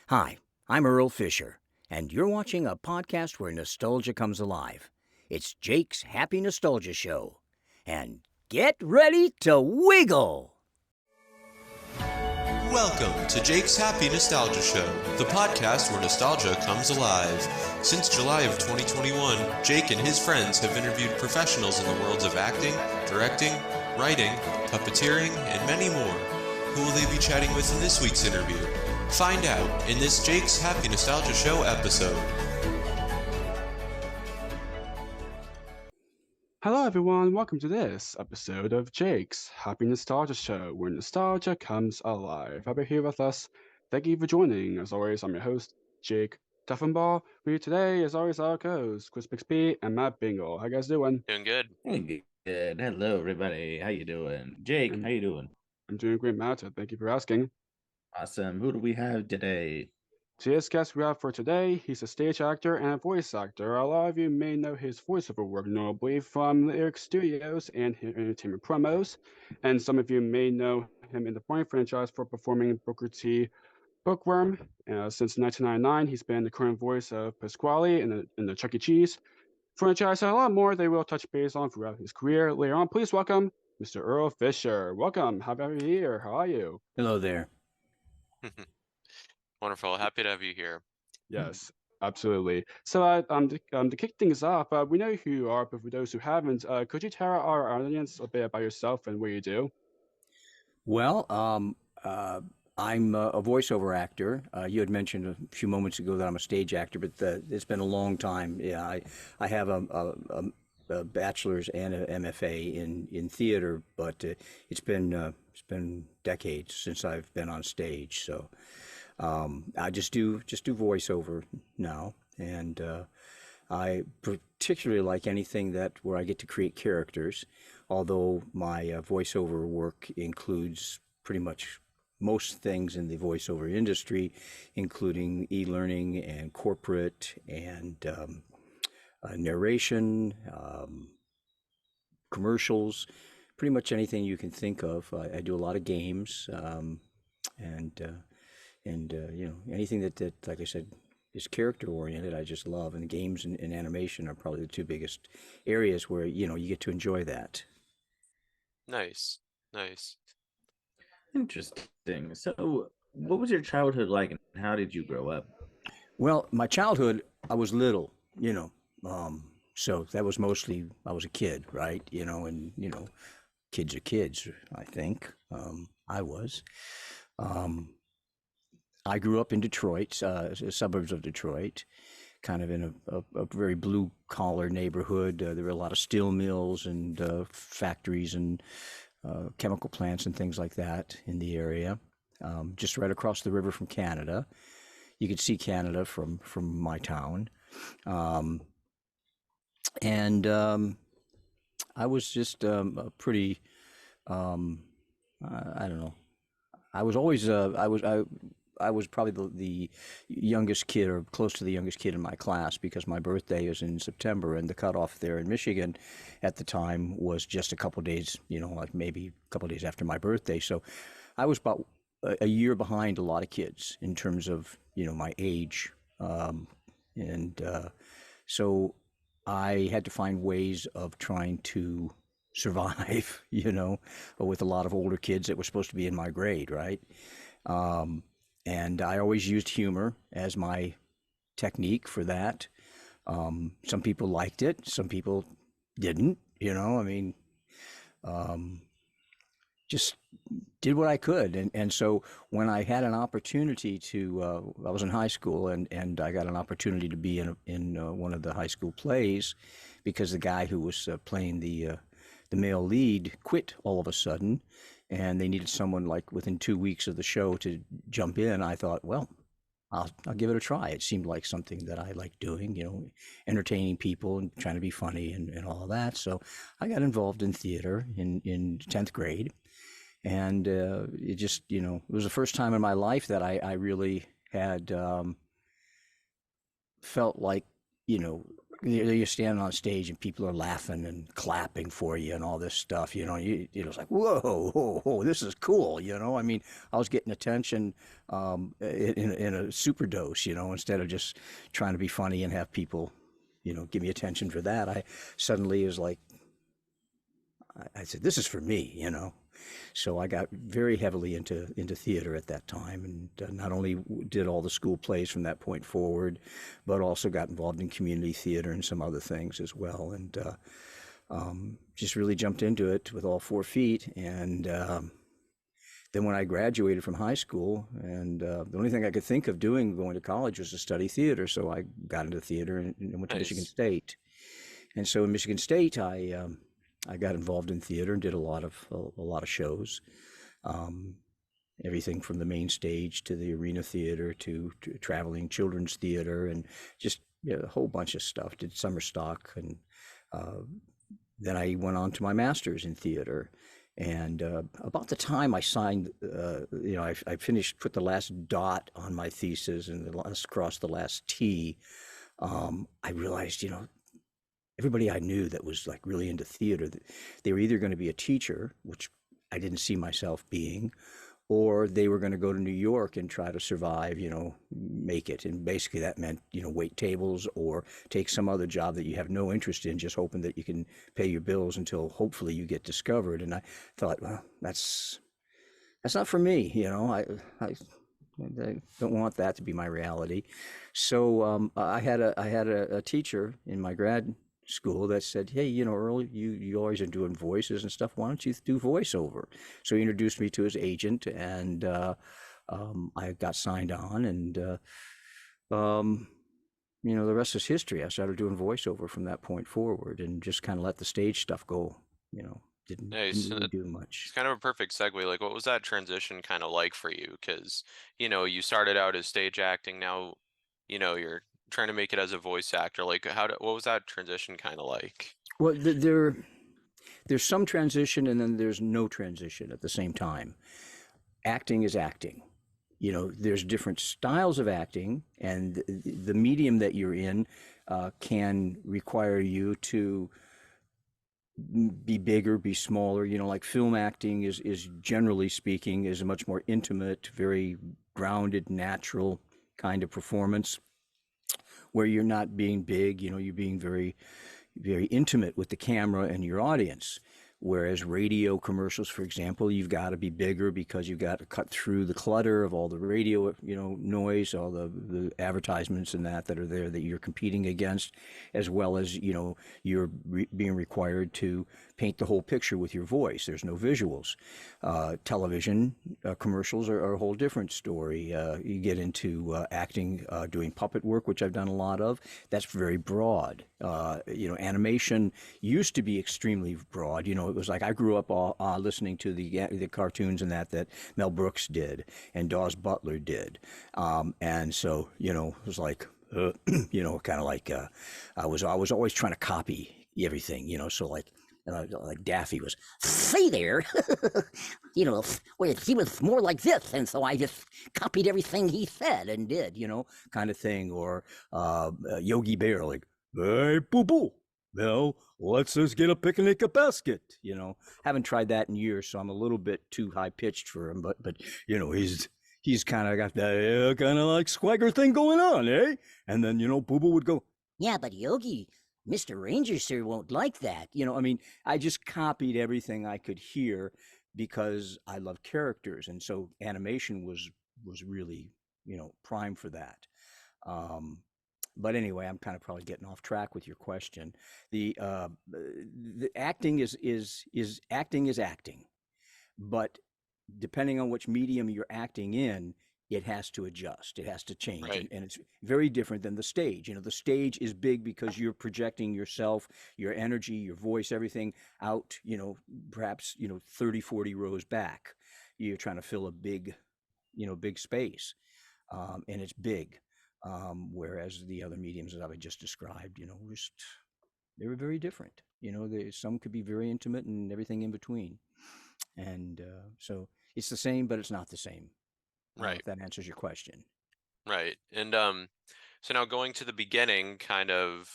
Hi, I'm Earl Fisher, and you're watching a podcast where nostalgia comes alive. It's Jake's Happy Nostalgia Show. And get ready to wiggle! Welcome to Jake's Happy Nostalgia Show, the podcast where nostalgia comes alive. Since July of 2021, Jake and his friends have interviewed professionals in the worlds of acting, directing, writing, puppeteering, and many more. Who will they be chatting with in this week's interview? Find out in this Jake's Happy Nostalgia Show episode. Hello everyone, welcome to this episode of Jake's Happy Nostalgia Show, where nostalgia comes alive. Happy here with us. Thank you for joining. As always, I'm your host, Jake Duffenball. With you today, as always, our co-hosts, Chris Bixby and Matt Bingle. How you guys doing? Doing good. Hey, good. Hello, everybody. How you doing? Jake, how you doing? I'm doing great, Matt. Thank you for asking. Awesome. Who do we have today? Today's guest we have for today, he's a stage actor and a voice actor. A lot of you may know his voiceover work notably from Lyrick Studios and his entertainment promos, and some of you may know him in the Barney franchise for performing Booker T. Bookworm. Since 1999, he's been the current voice of Pasqually in the Chuck E. Cheese franchise, and a lot more they will touch base on throughout his career. Later on, please welcome Mr. Earl Fisher. Welcome. Happy to have you here. How are you? Hello there. Wonderful. Happy to have you here. Yes, absolutely. So, to kick things off, we know who you are, but for those who haven't, could you tell our audience a bit about yourself and what you do? Well, I'm a voiceover actor. You had mentioned a few moments ago that I'm a stage actor, but it's been a long time. Yeah, I have a bachelor's and an MFA in theater, but it's been decades since I've been on stage. So I just do voiceover now, and I particularly like anything where I get to create characters. Although my voiceover work includes pretty much most things in the voiceover industry, including e-learning and corporate and narration, commercials, pretty much anything you can think of. I do a lot of games, and anything that, like I said, is character oriented. I just love, and games and animation are probably the two biggest areas where you get to enjoy that. Nice. Interesting. So, what was your childhood like, and how did you grow up? Well, my childhood, I was little, so that was mostly I was a kid, right? And kids are kids. I think I was. I grew up in Detroit, suburbs of Detroit, kind of in a very blue collar neighborhood. There were a lot of steel mills and factories and chemical plants and things like that in the area. Just right across the river from Canada. You could see Canada from my town. And I was just a pretty, I don't know. I was always, I was probably the youngest kid or close to the youngest kid in my class because my birthday is in September, and the cutoff there in Michigan at the time was just a couple days, like maybe a couple days after my birthday. So I was about a year behind a lot of kids in terms of, my age. So I had to find ways of trying to survive, with a lot of older kids that were supposed to be in my grade, right? And I always used humor as my technique for that. Some people liked it, some people didn't, just did what I could. And so when I had an opportunity I was in high school and I got an opportunity to be in one of the high school plays because the guy who was playing the male lead quit all of a sudden, and they needed someone like within 2 weeks of the show to jump in. I thought, well, I'll give it a try. It seemed like something that I liked doing, entertaining people and trying to be funny and all of that. So I got involved in theater in 10th grade. And it just, it was the first time in my life that I really had felt like, You're standing on stage and people are laughing and clapping for you and all this stuff. It's like, whoa, whoa, whoa, this is cool. I mean, I was getting attention in a super dose. Instead of just trying to be funny and have people, give me attention for that. I suddenly is like, I said, this is for me. So I got very heavily into theater at that time, and not only did all the school plays from that point forward, but also got involved in community theater and some other things as well, and just really jumped into it with all 4 feet. And then when I graduated from high school, and the only thing I could think of doing going to college was to study theater, so I got into theater and went to Michigan Nice. State. And so in Michigan State, I got involved in theater and did a lot of shows, um, everything from the main stage to the arena theater to traveling children's theater, and just a whole bunch of stuff. Did summer stock, and uh, then I went on to my master's in theater. And about the time I signed, I finished, put the last dot on my thesis and crossed the last T. I realized, everybody I knew that was like really into theater, that they were either going to be a teacher, which I didn't see myself being, or they were going to go to New York and try to survive, make it. And basically that meant, wait tables or take some other job that you have no interest in, just hoping that you can pay your bills until hopefully you get discovered. And I thought, well, that's not for me. I don't want that to be my reality. So I had a teacher in my grad school that said, "Hey, Earl, you always are doing voices and stuff. Why don't you do voiceover?" So he introduced me to his agent, and I got signed on, and um, the rest is history. I started doing voiceover from that point forward, and just kind of let the stage stuff go. Didn't Nice. And really it's do much. kind of a perfect segue. Like, what was that transition kind of like for you? Because, you started out as stage acting. Now, you're trying to make it as a voice actor. Like, what was that transition kind of like? Well, there's some transition, and then there's no transition at the same time. Acting is acting. There's different styles of acting, and the medium that you're in can require you to be bigger, be smaller. Like film acting is generally speaking is a much more intimate, very grounded, natural kind of performance where you're not being big. You're being very, very intimate with the camera and your audience. Whereas radio commercials, for example, you've got to be bigger because you've got to cut through the clutter of all the radio, noise, all the advertisements and that are there that you're competing against, as well as, you're being required to paint the whole picture with your voice. There's no visuals. Television commercials are a whole different story. You get into acting, doing puppet work, which I've done a lot of. That's very broad. Animation used to be extremely broad. It was like I grew up listening to the cartoons and that Mel Brooks did and Dawes Butler did, and so it was like kind of like I was always trying to copy everything. So like Daffy was, "Say there," well, he was more like this, and so I just copied everything he said and did, kind of thing. Or Yogi Bear, like, "Hey, boo boo, well, let's just get a picnic a basket." Haven't tried that in years, so I'm a little bit too high pitched for him. But he's kind of got that kind of like swagger thing going on, eh? And then Boo Boo would go, "Yeah, but Yogi, Mr. Ranger sir won't like that." I mean, I just copied everything I could hear because I love characters, and so animation was really prime for that. Um, but anyway, I'm kind of probably getting off track with your question. The acting is acting is acting, but depending on which medium you're acting in, it has to adjust. It has to change, Right. and it's very different than the stage. The stage is big because you're projecting yourself, your energy, your voice, everything out. Perhaps 30, 40 rows back. You're trying to fill a big space, and it's big. Whereas the other mediums that I just described, just they were very different. Some could be very intimate and everything in between. And so it's the same, but it's not the same. I don't know Right. if that answers your question. Right. And so now going to the beginning, kind of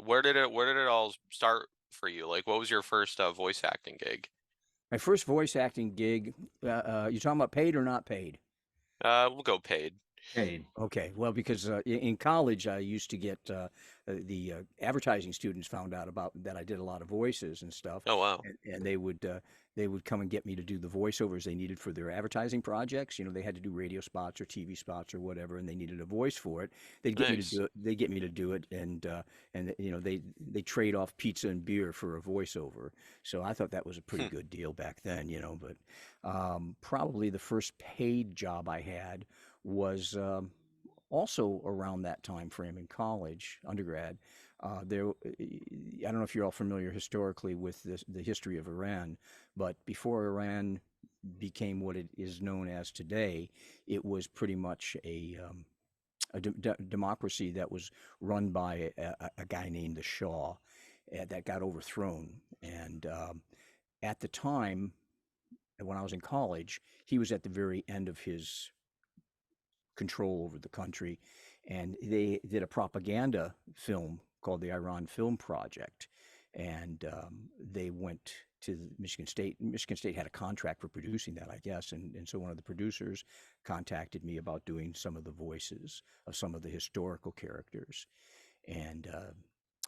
Where did it all start for you? Like, what was your first voice acting gig? My first voice acting gig, you talking about paid or not paid? We'll go paid. Hey, Okay, well, because in college I used to get the advertising students found out about that I did a lot of voices and stuff, Oh wow, and they would come and get me to do the voiceovers they needed for their advertising projects. You know, they had to do radio spots or TV spots or whatever, and they needed a voice for it. They'd get me to nice. do it. They get me to do it, and you know they trade off pizza and beer for a voiceover. So I thought that was a pretty Hmm. good deal back then. You know, but probably the first paid job I had was. Also around that time frame in college, undergrad, I don't know if you're all familiar historically with the history of Iran, but before Iran became what it is known as today, it was pretty much a democracy that was run by a guy named the Shah that got overthrown. And at the time, when I was in college, he was at the very end of his control over the country, and they did a propaganda film called the Iran Film Project, and they went to Michigan State. Michigan State had a contract for producing that, I guess, and so one of the producers contacted me about doing some of the voices of some of the historical characters, and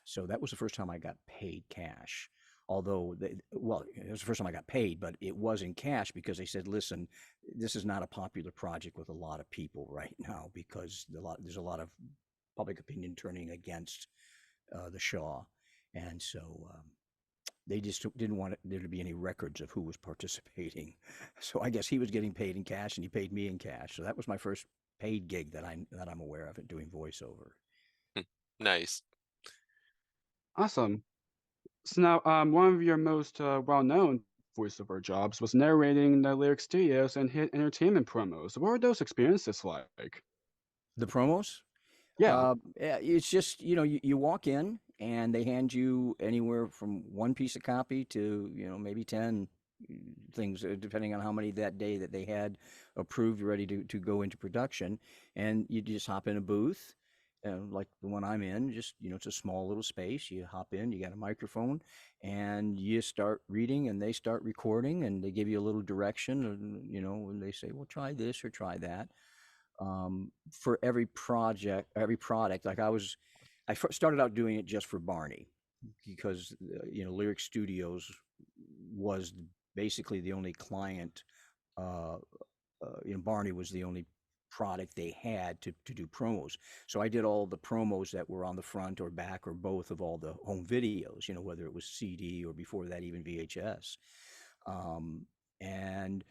so that was the first time I got paid cash. Although, well, it was the first time I got paid, but it was in cash because they said, "Listen, this is not a popular project with a lot of people right now because there's a lot of public opinion turning against the Shah, and so they just didn't want there to be any records of who was participating. So I guess he was getting paid in cash, and he paid me in cash. So that was my first paid gig that I'm aware of, it doing voiceover. Hmm. Nice. Awesome. So now, one of your most well-known voiceover jobs was narrating the Lyric Studios and hit entertainment promos. What were those experiences like? The promos. Yeah, Yeah, it's just, you walk in and they hand you anywhere from one piece of copy to, maybe 10 things, depending on how many that day that they had approved, ready to go into production. And you just hop in a booth, like the one I'm in, just, it's a small little space. You hop in, you got a microphone, and you start reading, and they start recording, and they give you a little direction, and, and they say, well, try this or try that for every project, every product. Like I started out doing it just for Barney because Lyric Studios was basically the only client. Uh, Barney was the only product they had to do promos. So I did all the promos that were on the front or back or both of all the home videos. Whether it was CD or before that even VHS. And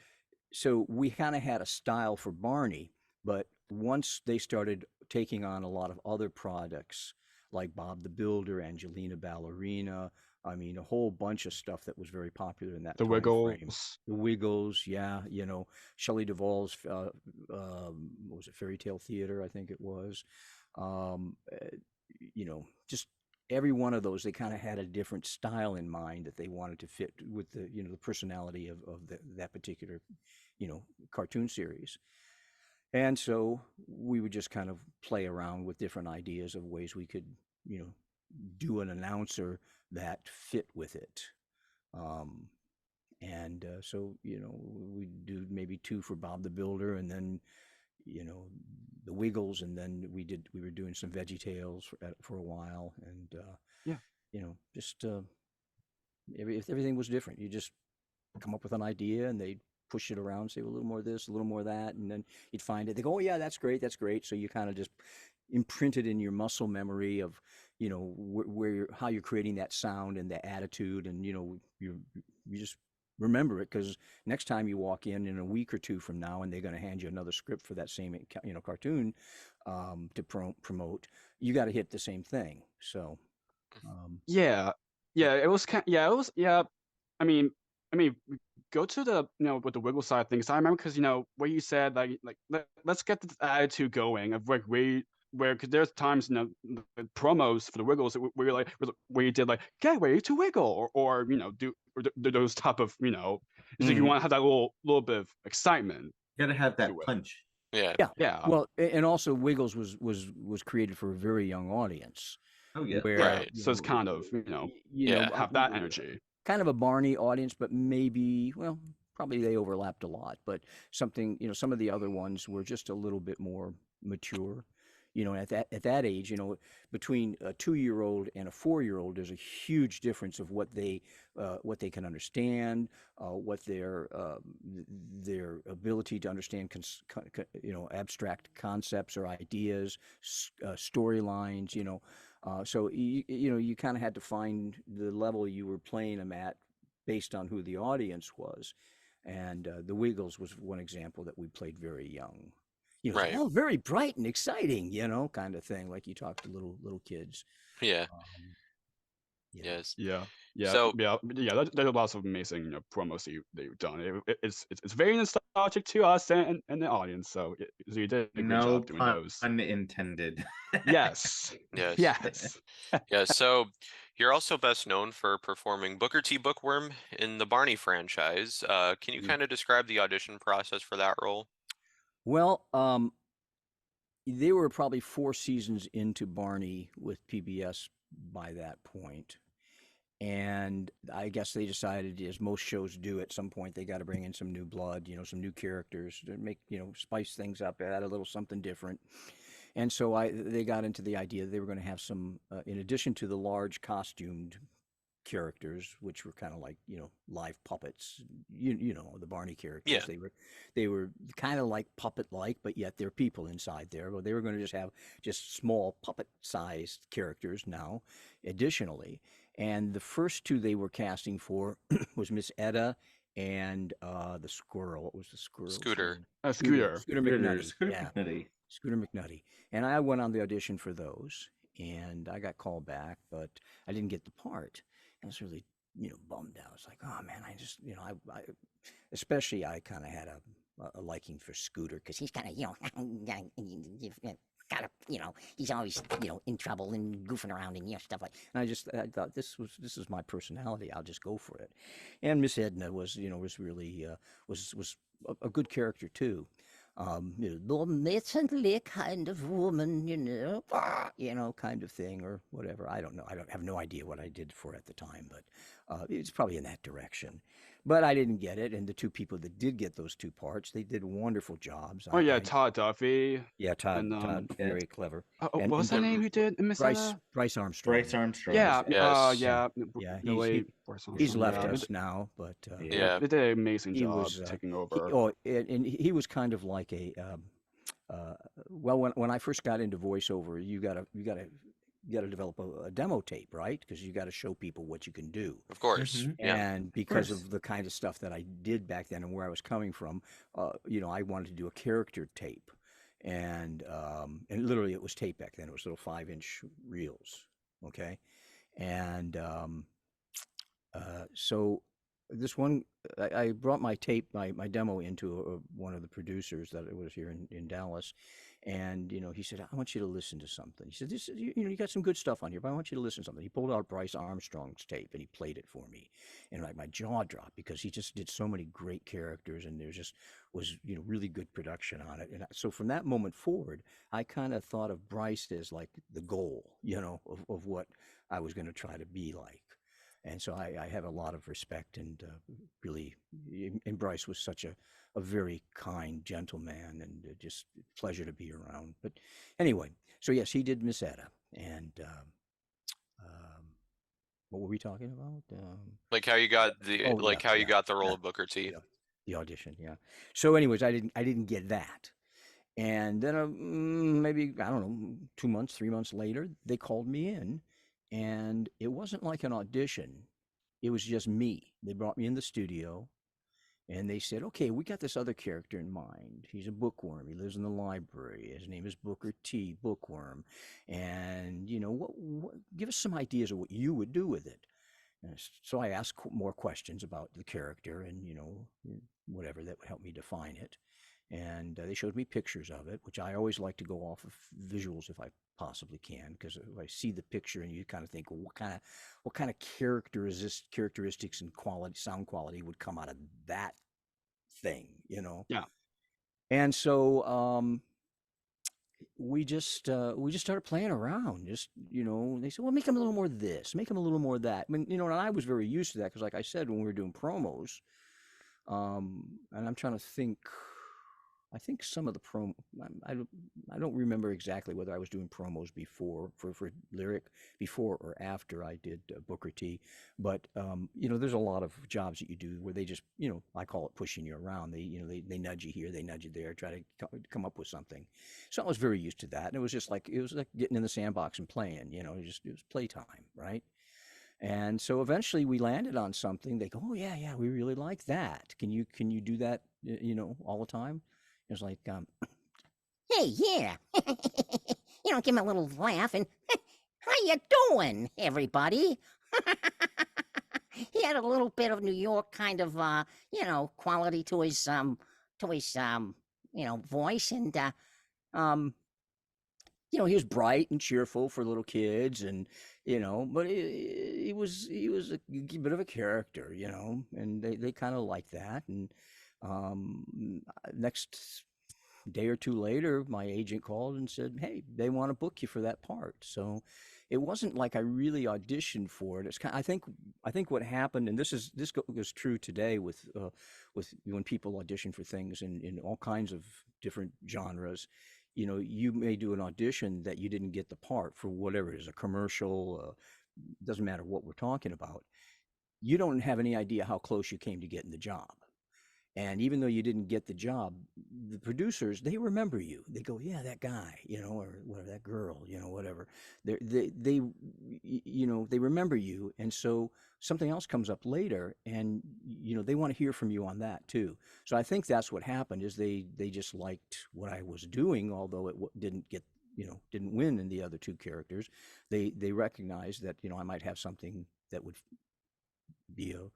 so we kind of had a style for Barney, but once they started taking on a lot of other products like Bob the Builder, Angelina Ballerina, I mean, a whole bunch of stuff that was very popular in that the time frame. Wiggles. The Wiggles, yeah, Shelley Duvall's, what was it, Fairy Tale Theater, I think it was. Um, uh, just every one of those, they kind of had a different style in mind that they wanted to fit with the personality of that particular cartoon series. And so we would just kind of play around with different ideas of ways we could, you know, do an announcer that fit with it. Um, and so, we do maybe two for Bob the Builder, and then, you know, the Wiggles, and then we were doing some Veggie Tales for a while, and Yeah. just if everything was different, you just come up with an idea, and they push it around, say, well, a little more of this, a little more of that, and then you'd find it. They go, oh yeah, that's great, that's great. So you kind of just imprint it in your muscle memory of, where how you're creating that sound and the attitude, and you just remember it, because next time you walk in a week or two from now, and they're going to hand you another script for that same cartoon to promote, you got to hit the same thing. So Yeah. Yeah, it was it was, yeah. I mean, go to the, with the Wiggle side of things. I remember because, what you said, like let's get this attitude going of like because there's times, the promos for the Wiggles where you're like, where you did like, get ready to wiggle, or do those type of, it's like you mhm. want to have that little bit of excitement you gotta have that to it. punch. Yeah. Yeah. Yeah. Well, and also Wiggles was created for a very young audience. Oh yeah. where Right. So it's kind of, Yeah. have that energy. kind of a Barney audience, but maybe, well, probably they overlapped a lot, but something, some of the other ones were just a little bit more mature. At that age, between a 2-year-old and a 4-year-old, there's a huge difference of what they can understand, what their ability to understand, abstract concepts or ideas, storylines. So you kind of had to find the level you were playing them at based on who the audience was. And the Wiggles was one example that we played very young. It's Right. all very bright and exciting, kind of thing, like you talk to little kids. Yeah. Um, you know. Yes. Yeah. Yeah, So there's lots of amazing promos that you've done. It's very nostalgic to us and the audience. So you did a great No job doing those. pun intended. Yes, yes. yes. Yeah, so you're also best known for performing Booker T. Bookworm in the Barney franchise. Can you Mm. kind of describe the audition process for that role? Well, they were probably 4 seasons into Barney with PBS by that point. And I guess they decided, as most shows do at some point, they got to bring in some new blood, some new characters to make, spice things up, add a little something different. And so they got into the idea that they were going to have some, in addition to the large costumed characters, which were kind of like live puppets. The Barney characters. Yeah. They were kind of like puppet like, but yet they're people inside there. But they were going to just have just small puppet sized characters now, additionally. And the first two they were casting for was Miss Etta and the squirrel. What was the squirrel's Scooter. name? Scooter. Scooter McNutty. Scooter Yeah, McNutty. Scooter McNutty. And I went on the audition for those, and I got called back, but I didn't get the part. I was really, bummed out. It's like, oh man, I just, especially I kind of had a liking for Scooter because he's kind of, got to, he's always, in trouble and goofing around and stuff like. And I thought this is my personality. I'll just go for it. And Miss Edna was, was really was a good character too. The matronly kind of woman, kind of thing, or whatever. I don't know. I don't have no idea what I did for it at the time, but it's probably in that direction. But I didn't get it, and the two people that did get those two parts, they did wonderful jobs. Oh yeah, Todd Duffy. Yeah, Todd, And very clever. what was that name? Who did Miss Etta? Bryce Armstrong. Bryce Armstrong. Yeah. Yes. Yeah. Yeah, Bryce he's Armstrong, left yeah. us now, but Yeah. They did an amazing he job was taking he, over. and he was kind of like a well, when I first got into voiceover, you gotta develop a demo tape, right? Because you got to show people what you can do. Of course. Mhm. Yeah. And because course. of the kind of stuff that I did back then and where I was coming from, I wanted to do a character tape, and literally it was tape back then. It was little 5-inch reels, okay, and so this one, I brought my tape, my demo into one of the producers that was here in Dallas, and he said, I want you to listen to something. He said, this, you got some good stuff on here, but I want you to listen to something. He pulled out Bryce Armstrong's tape and he played it for me, and like my jaw dropped because he just did so many great characters, and there just was really good production on it. And so from that moment forward, I kind of thought of Bryce as like the goal, of what I was going to try to be like. And so I have a lot of respect, and really, and Bryce was such a very kind, gentle man, and just a pleasure to be around. But anyway, so yes, he did Miss Etta, and what were we talking about? Like how you got the Oh yeah, how you got the role yeah, of Booker T. yeah, the audition, yeah. So, anyways, I didn't get that, and then maybe I don't know, 2 months, 3 months later, they called me in, and it wasn't like an audition. It was just me. They brought me in the studio, and they said, "Okay, we got this other character in mind. He's a bookworm. He lives in the library. His name is Booker T. Bookworm, and what? Give us some ideas of what you would do with it." And so I asked more questions about the character, and whatever that would help me define it. And they showed me pictures of it, which I always like to go off of visuals if I possibly can, because if I see the picture and you kind of think, well, what kind of characteristics and quality, sound quality would come out of that thing, Yeah. And so we just started playing around. Just they said, well, make him a little more of this, make him a little more of that. I mean, and I was very used to that because, like I said, when we were doing promos, and I'm trying to think. I think some of the I don't remember exactly whether I was doing promos before for Lyrick before or after I did Booker T, but there's a lot of jobs that you do where they just I call it pushing you around. They nudge you here, they nudge you there, try to come up with something. So I was very used to that, and it was like getting in the sandbox and playing. It was playtime, right? And so eventually we landed on something. They go, oh yeah, we really like that. Can you do that? All the time. It was like, Hey, yeah. Give him a little laugh and how you doing, everybody? He had a little bit of New York kind of quality to his voice, and um he was bright and cheerful for little kids, and but he was a bit of a character, and they kind of liked that. And next day or two later, my agent called and said, "Hey, they want to book you for that part." So it wasn't like I really auditioned for it. It's kind. I think what happened, and this goes true today with when people audition for things in all kinds of different genres. You may do an audition that you didn't get the part for whatever it is, a commercial. Doesn't matter what we're talking about. You don't have any idea how close you came to getting the job. And even though you didn't get the job, the producers, they remember you. They go, yeah, that guy, or whatever, that girl, whatever. They remember you. And so something else comes up later, and, they want to hear from you on that too. So I think that's what happened is they just liked what I was doing, although it didn't win in the other two characters. They recognized that, I might have something that would be a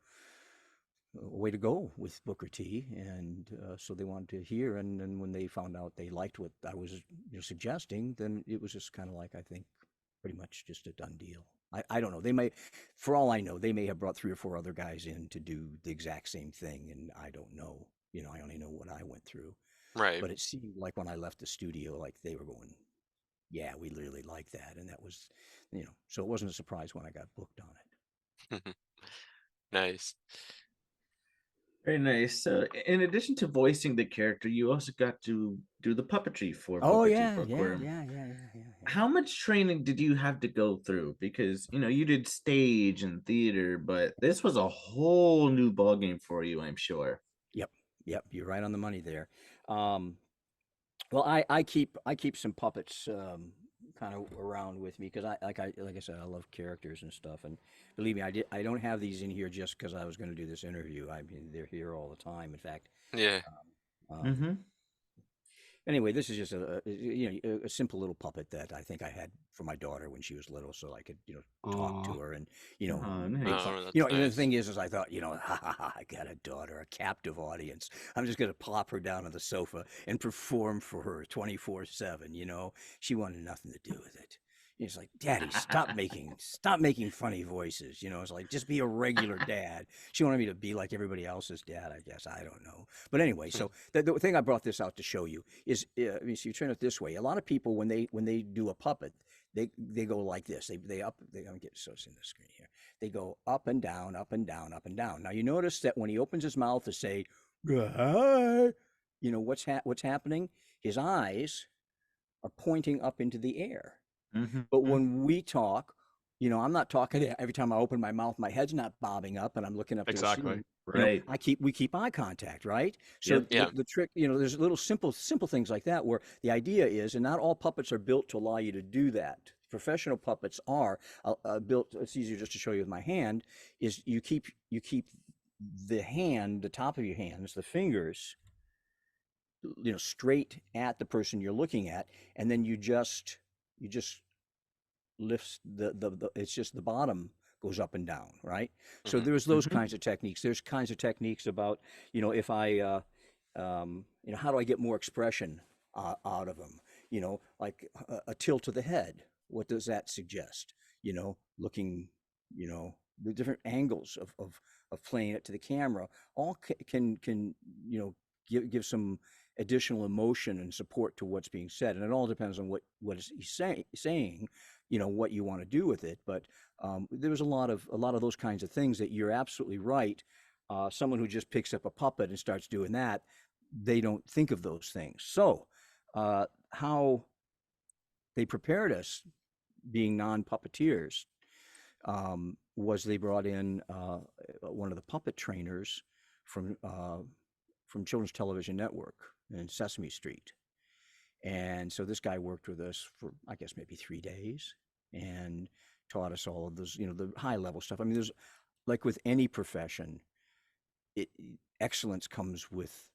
way to go with Booker T, and so they wanted to hear. And then when they found out they liked what I was suggesting, then it was just kind of like, I think, pretty much just a done deal. I don't know. They may, for all I know, they may have brought 3 or 4 other guys in to do the exact same thing, and I don't know. I only know what I went through. Right. But it seemed like when I left the studio, like they were going, yeah, we really like that, and that was, so it wasn't a surprise when I got booked on it. Nice. Very nice. So, in addition to voicing the character, you also got to do the puppetry for Oh Booker T. yeah, Bookworm. yeah. How much training did you have to go through? Because you did stage and theater, but this was a whole new ballgame for you, I'm sure. Yep. You're right on the money there. Well, I keep some puppets kind of around with me because like I said, I love characters and stuff. And believe me, I don't have these in here just because I was going to do this interview. I mean, they're here all the time. In fact, Yeah. um, anyway, this is just a simple little puppet that I think I had for my daughter when she was little, so I could talk to her and Oh, make nice. fun. Oh, that's And the nice. thing is I thought ha ha ha, I got a daughter, a captive audience. I'm just gonna plop her down on the sofa and perform for her 24/7. She wanted nothing to do with it. It's like, Daddy, stop making funny voices. It's like, just be a regular dad. She wanted me to be like everybody else's dad, I guess. I don't know. But anyway, so the thing I brought this out to show you is, I mean, so you turn it this way. A lot of people, when they do a puppet, they go like this. I'm gonna get so it's in the screen here. They go up and down, up and down, up and down. Now you notice that when he opens his mouth to say, hi, what's happening? His eyes are pointing up into the air. But when we talk, I'm not talking every time I open my mouth, my head's not bobbing up and I'm looking up to the Exactly. ceiling. Right. We keep eye contact, right? So Yep. Yeah. the trick, there's little simple things like that where the idea is, and not all puppets are built to allow you to do that. Professional puppets are built. It's easier just to show you with my hand. Is you keep the top of your hands, the fingers, straight at the person you're looking at, and then you just lifts it's just the bottom goes up and down, right? So Mhm. there's those kinds of techniques. There's kinds of techniques about, if I how do I get more expression out of them? Like a tilt of the head. What does that suggest? Looking, the different angles of playing it to the camera all can give some additional emotion and support to what's being said. And it all depends on what is he saying, what you want to do with it. But there was a lot of those kinds of things that you're absolutely right. Someone who just picks up a puppet and starts doing that, they don't think of those things. So how they prepared us, being non-puppeteers, was they brought in one of the puppet trainers from Children's Television Network in Sesame Street. And so this guy worked with us for, I guess, maybe 3 days and taught us all of those, the high level stuff. I mean, there's, like with any profession, excellence comes with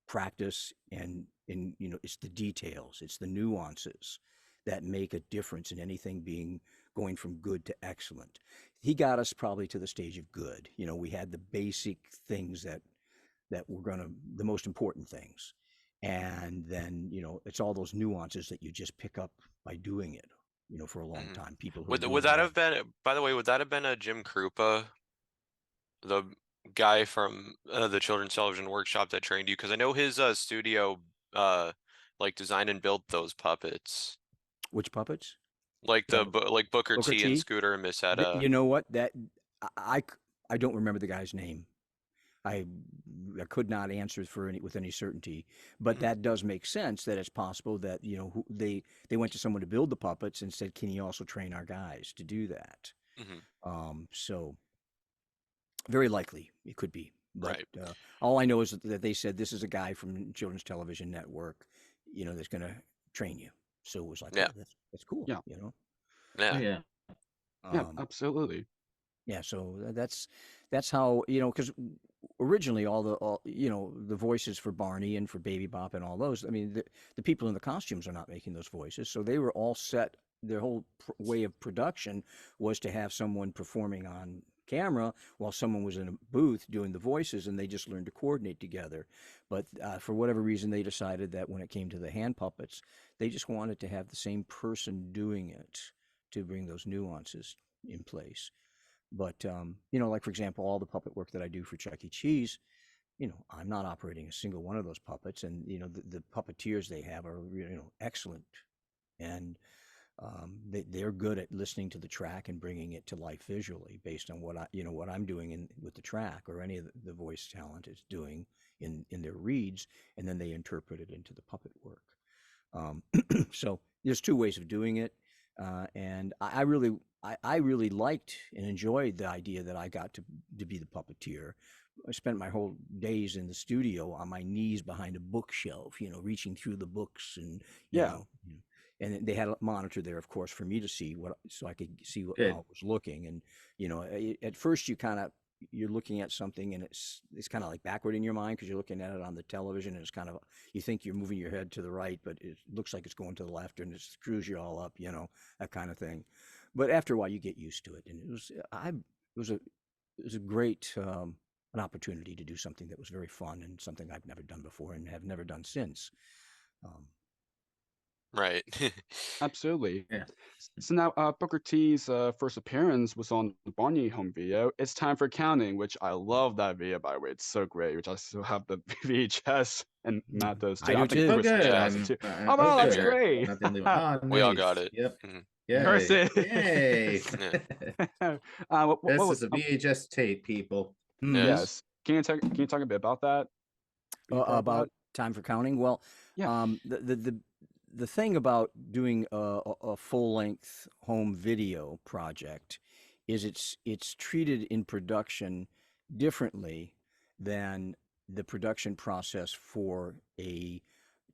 practice, and it's the details, it's the nuances that make a difference in anything going from good to excellent. He got us probably to the stage of good. We had the basic things that were the most important things. And then, it's all those nuances that you just pick up by doing it, for a long time. People who would that have been, by the way, would that have been a Jim Krupa, the guy from the Children's Television Workshop that trained you? Because I know his studio like designed and built those puppets. Which puppets? Like like Booker T and T? Scooter and Miss Hedda. You know what? That I don't remember the guy's name. I could not answer with any certainty, but that does make sense, that it's possible that they went to someone to build the puppets and said, "Can you also train our guys to do that?" So very likely it could be. But right. All I know is that they said, "This is a guy from Children's Television Network, that's going to train you." So it was like, yeah, oh, that's cool. Yeah. Yeah. Yeah, absolutely. Yeah, so that's how, because originally all the voices for Barney and for Baby Bop and all those, I mean, the people in the costumes are not making those voices, so they were all set. Their whole way of production was to have someone performing on camera while someone was in a booth doing the voices, and they just learned to coordinate together. But for whatever reason, they decided that when it came to the hand puppets, they just wanted to have the same person doing it to bring those nuances in place. But like, for example, all the puppet work that I do for Chuck E. Cheese, I'm not operating a single one of those puppets, and the puppeteers they have are excellent, and they're good at listening to the track and bringing it to life visually based on what I'm doing with the track, or any of the voice talent is doing in their reads, and then they interpret it into the puppet work. So there's two ways of doing it, and I really liked and enjoyed the idea that I got to be the puppeteer. I spent my whole days in the studio on my knees behind a bookshelf, reaching through the books, and and they had a monitor there, of course, for me to see so I could see how it was looking. And at first you're looking at something, and it's kind of like backward in your mind, because you're looking at it on the television, and it's kind of, you think you're moving your head to the right, but it looks like it's going to the left, and it screws you all up, that kind of thing. But after a while, you get used to it, and it was a great an opportunity to do something that was very fun, and something I've never done before and have never done since. Right. Absolutely. Yeah. So now Booker T's first appearance was on the Barney home video. It's Time for Counting, which I love that video, by the way. It's so great, which I still have the VHS, and Matt does too. I do too. think Oh, Chris good. has it too. Oh, wow, Same that's here. great. Not the only one. Oh, We all nice. got it. Yep. Mhm. Yay. Person. Yay. What This was is a VHS tape, people. yes? Can you talk a bit about that? About Time for Counting? Well, Yeah. the thing about doing a full-length home video project is it's treated in production differently than the production process for a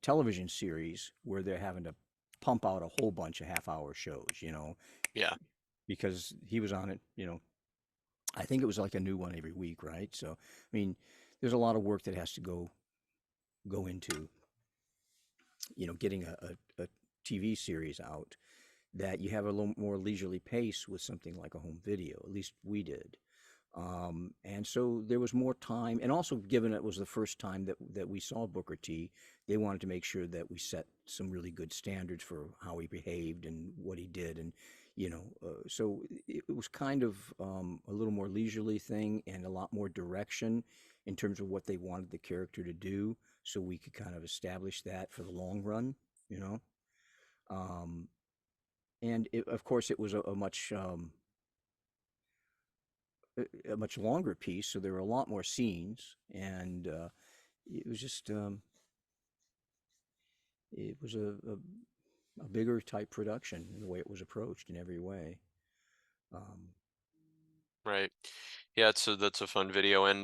television series, where they're having to pump out a whole bunch of half-hour shows, Yeah. because he was on it, I think it was like a new one every week, right? So, I mean, there's a lot of work that has to go into, getting a TV series out, that you have a little more leisurely pace with something like a home video. At least we did. And so there was more time, and also, given it was the first time that we saw Booker T, they wanted to make sure that we set some really good standards for how he behaved and what he did. And, so it was kind of a little more leisurely thing, and a lot more direction in terms of what they wanted the character to do. so we could kind of establish that for the long run, you know. Um, and of course, it was a much longer piece, so there were a lot more scenes, and it was just it was a bigger type production in the way it was approached in every way. Um, Right. Yeah, that's a fun video, and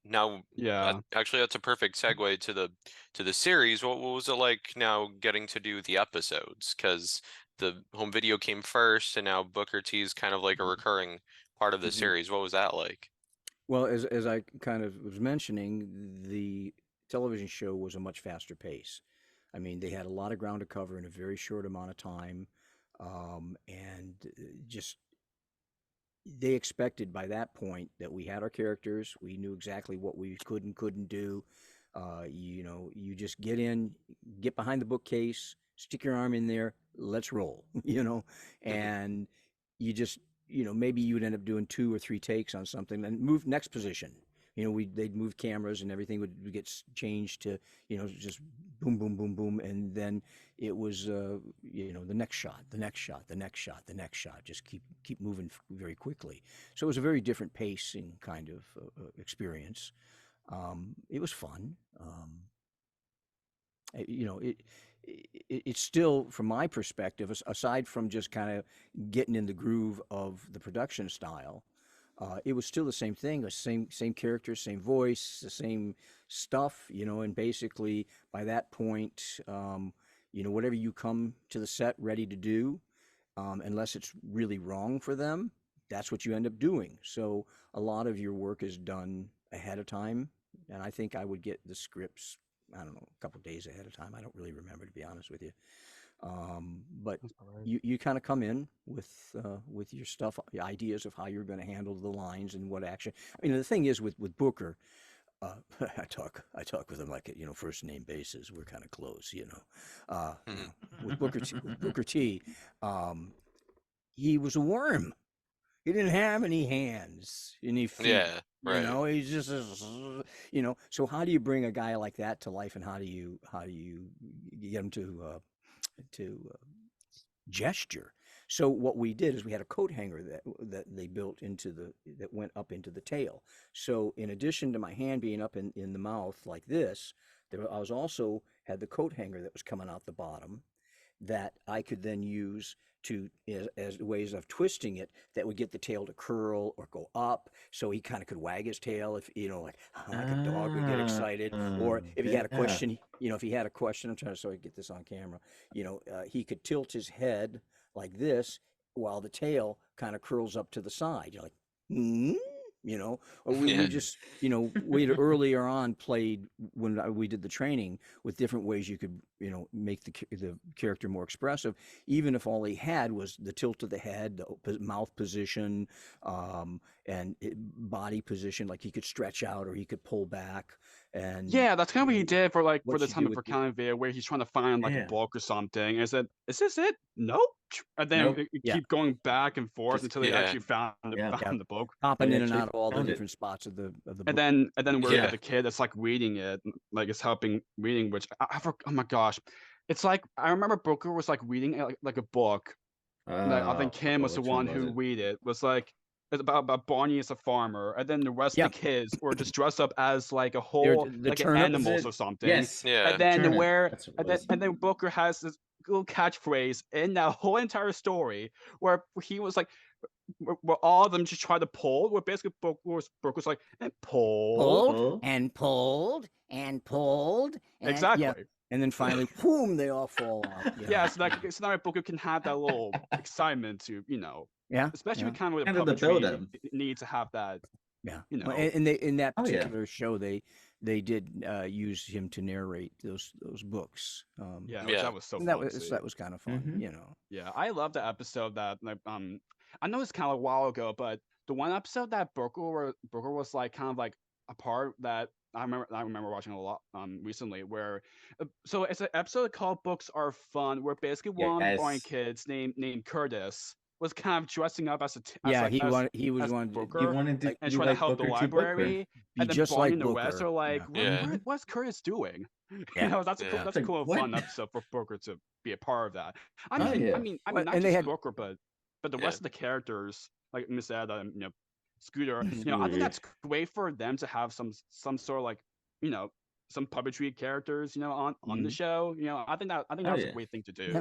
now Yeah. actually that's a perfect segue to the series. What was it like now getting to do the episodes? Because the home video came first, and now Booker T is kind of like a recurring part of the mhm. series. What was that like? Well, as I kind of was mentioning, the television show was a much faster pace. I mean, they had a lot of ground to cover in a very short amount of time, and just they expected by that point that we had our characters, we knew exactly what we could and couldn't do. You know, you just get in, get behind the bookcase, stick your arm in there, let's roll, you know, and you just, you know, maybe you would end up doing 2 or 3 takes on something and move next position. You know, they'd move cameras and everything would get changed to, you know, just boom, boom, boom, boom, and then it was, you know, the next shot, the next shot, the next shot, the next shot, just keep moving very quickly. So it was a very different pacing kind of experience. It was fun. You know, it's still, from my perspective, aside from just kind of getting in the groove of the production style, it was still the same thing, the same characters, same voice, the same stuff, you know. And basically, by that point, you know, whatever you come to the set ready to do, unless it's really wrong for them, that's what you end up doing. So a lot of your work is done ahead of time, and I think I would get the scripts, I don't know, a couple days ahead of time. I don't really remember, to be honest with you. But That's all right. you kind of come in with your stuff, your ideas of how you're going to handle the lines and what action. I mean, the thing is with Booker, I talk with him like a, you know, first name basis. We're kind of close, you know. You Mhm. know, with Booker T, he was a worm. He didn't have any hands, any feet. Yeah, You right. know, he's just, you know. So how do you bring a guy like that to life, and how do you get him to gesture? So what we did is we had a coat hanger that they built into that went up into the tail. So in addition to my hand being up in the mouth like this, I was also had the coat hanger that was coming out the bottom that I could then use to as ways of twisting it that would get the tail to curl or go up, so he kind of could wag his tail, if you know, like a dog would get excited, or if he had a Yeah. question, you know, if he had a question, I'm trying to so I get this on camera, you know, he could tilt his head like this while the tail kind of curls up to the side. You're like, hmm? You know, or we Yeah. just, you know, we had earlier on played when we did the training with different ways you could, you know, make the character more expressive, even if all he had was the tilt of the head, the mouth position, and body position, like he could stretch out or he could pull back, and Yeah, that's kind of what he did for like for what the you time do of with for counting video where he's trying to find like a Yeah. book or something. And I said, "Is this it? Nope." And then Nope. you yeah, keep going back and forth Just until they Yeah. actually found yeah. yeah, found the book. hopping They in and actually out of all the found it. different spots of the And book. then where you have Yeah. the kid that's like reading it, like it's helping reading, which oh my gosh, it's like I remember Booker was like reading it like a book. Like, I think Kim was the Which one one was who it? read it. Was like it's about Barney as a farmer, and then the rest of Yeah, the kids were just dressed up as like a they're whole the like Was turnips. animals it? or something. Yes. And Yeah. then Turnip. where That's what it was. and then Booker has this little catchphrase in that whole entire story where he was like where all of them just try to pull, where basically Booker's like and pull. Pulled Oh. and pulled and pulled and Yeah, Exactly. and then finally, boom, they all fall off. Yeah, Yeah, it's not like Booker can have that little excitement to, yeah, especially yeah. with kind of with Kind the of the build puppetry, up. it needs to have that, Yeah. you Well, know. and they in that Oh yeah. particular show they did use him to narrate those books. Yeah, which Yeah. that was so And fun to see. that was kind of fun, Mm-hmm. you know. Yeah, I love the episode that like I know it's kind of a while ago, but the one episode that Booker was like kind of like a part that I remember watching a lot recently where so it's an episode called Books Are Fun where basically one of the boy Yes. kids named Curtis was kind of dressing up as Yeah, as he was as wanted to You Booker wanted to like and be trying to like help the Booker T. Bookworm. library, be and then just Barney like and the rest Booker. are like, Yeah. what's Curtis doing? Yeah. That's a cool Yeah. that's a Like, cool what? fun episode for Booker to be a part of that. I Oh mean, yeah. Well, not and they just had Booker, but the Yeah. rest of the characters like Miss Ada and Scooter. Mhm. I think Scooter. that's great for them to have some sort of like some puppetry characters on the Mhm. show. I think Oh that's a yeah. great thing to Yeah. do.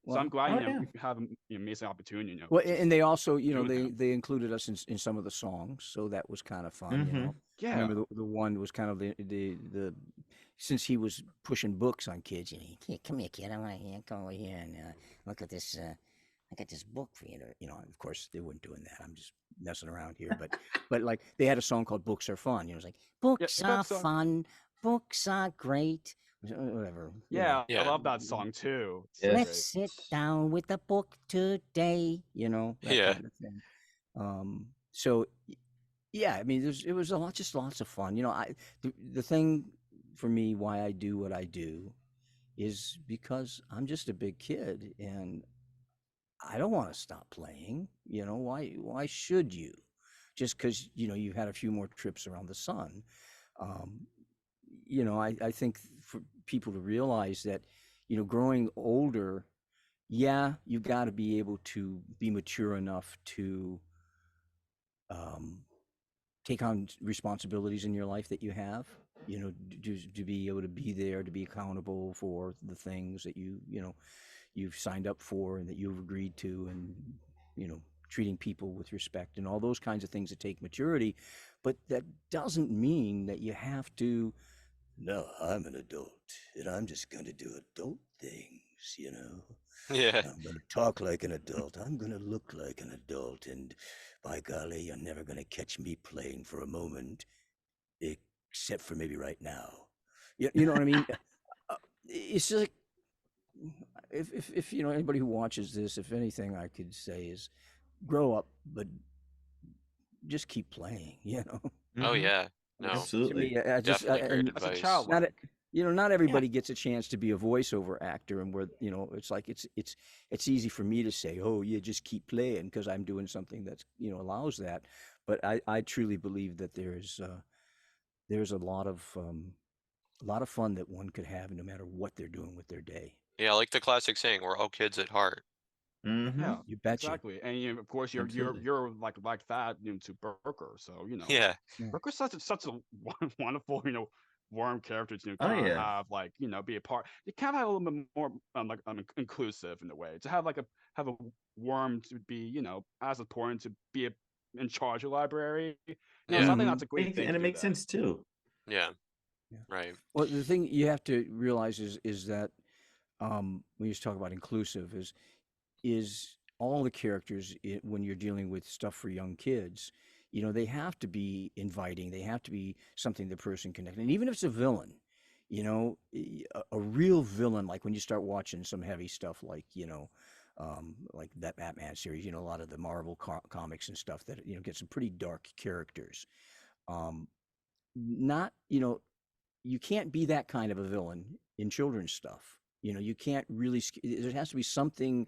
So I'm Well, glad Oh yeah. we have an amazing opportunity. well, To and they also, doing they that. they included us in some of the songs, so that was kind of fun. Mm-hmm. I Yeah. remember the one was kind of the since he was pushing books on kids. Here, come here, kid. I want to come over here and look at this. I got this book for you. Of course they weren't doing that. I'm just messing around here, but like they had a song called "Books Are Fun." It's like books are books are- fun, books are great, whatever. Yeah, I Yeah. love that song too. It's so Yes. Let's great. sit down with the book today. That Yeah. kind of thing. So yeah, I mean, it was just lots of fun. The thing for me why I do what I do is because I'm just a big kid and I don't want to stop playing. Why should you? Just because you've had a few more trips around the sun. Um, I think for people to realize that growing older, yeah, you got to be able to be mature enough to um, take on responsibilities in your life that you have. To be able to be there, to be accountable for the things that you've signed up for and that you've agreed to, and treating people with respect and all those kinds of things that take maturity. But that doesn't mean that you have to. No, I'm an adult, and I'm just going to do adult things. Yeah. I'm going to talk like an adult. I'm going to look like an adult. And by golly, you're never going to catch me playing for a moment, except for maybe right now. You know what I mean? It's just like, if anybody who watches this, if anything I could say is grow up, but just keep playing, Oh Mhm. yeah. No. To Absolutely. me, I just, Definitely great and That's a advice. childlike. not, not everybody gets a chance to be a voiceover actor, and where it's like it's easy for me to say, oh yeah, just keep playing because I'm doing something that's allows that, but I truly believe that there's a lot of fun that one could have no matter what they're doing with their day. Yeah, like the classic saying, we're all kids at heart. Mm-hmm. Yeah, You betcha. exactly. And of course, Absolutely. you're like that to Burker. So Yeah. Burker's such a wonderful warm character to Oh kind of yeah. have like be a part. You kind of have a little bit more inclusive in a way to have have a worm to be as important to be in charge of library. So I Yeah. think that's a great Makes- thing. and to it do makes that. sense too. Yeah. Yeah. Right. Well, the thing you have to realize is that when you talk about inclusive is all the characters when you're dealing with stuff for young kids, they have to be inviting. They have to be something the person can connect. And even if it's a villain, a real villain, like when you start watching some heavy stuff like that Batman series, a lot of the Marvel comics and stuff that, get some pretty dark characters. Not, you can't be that kind of a villain in children's stuff. You can't really, there has to be something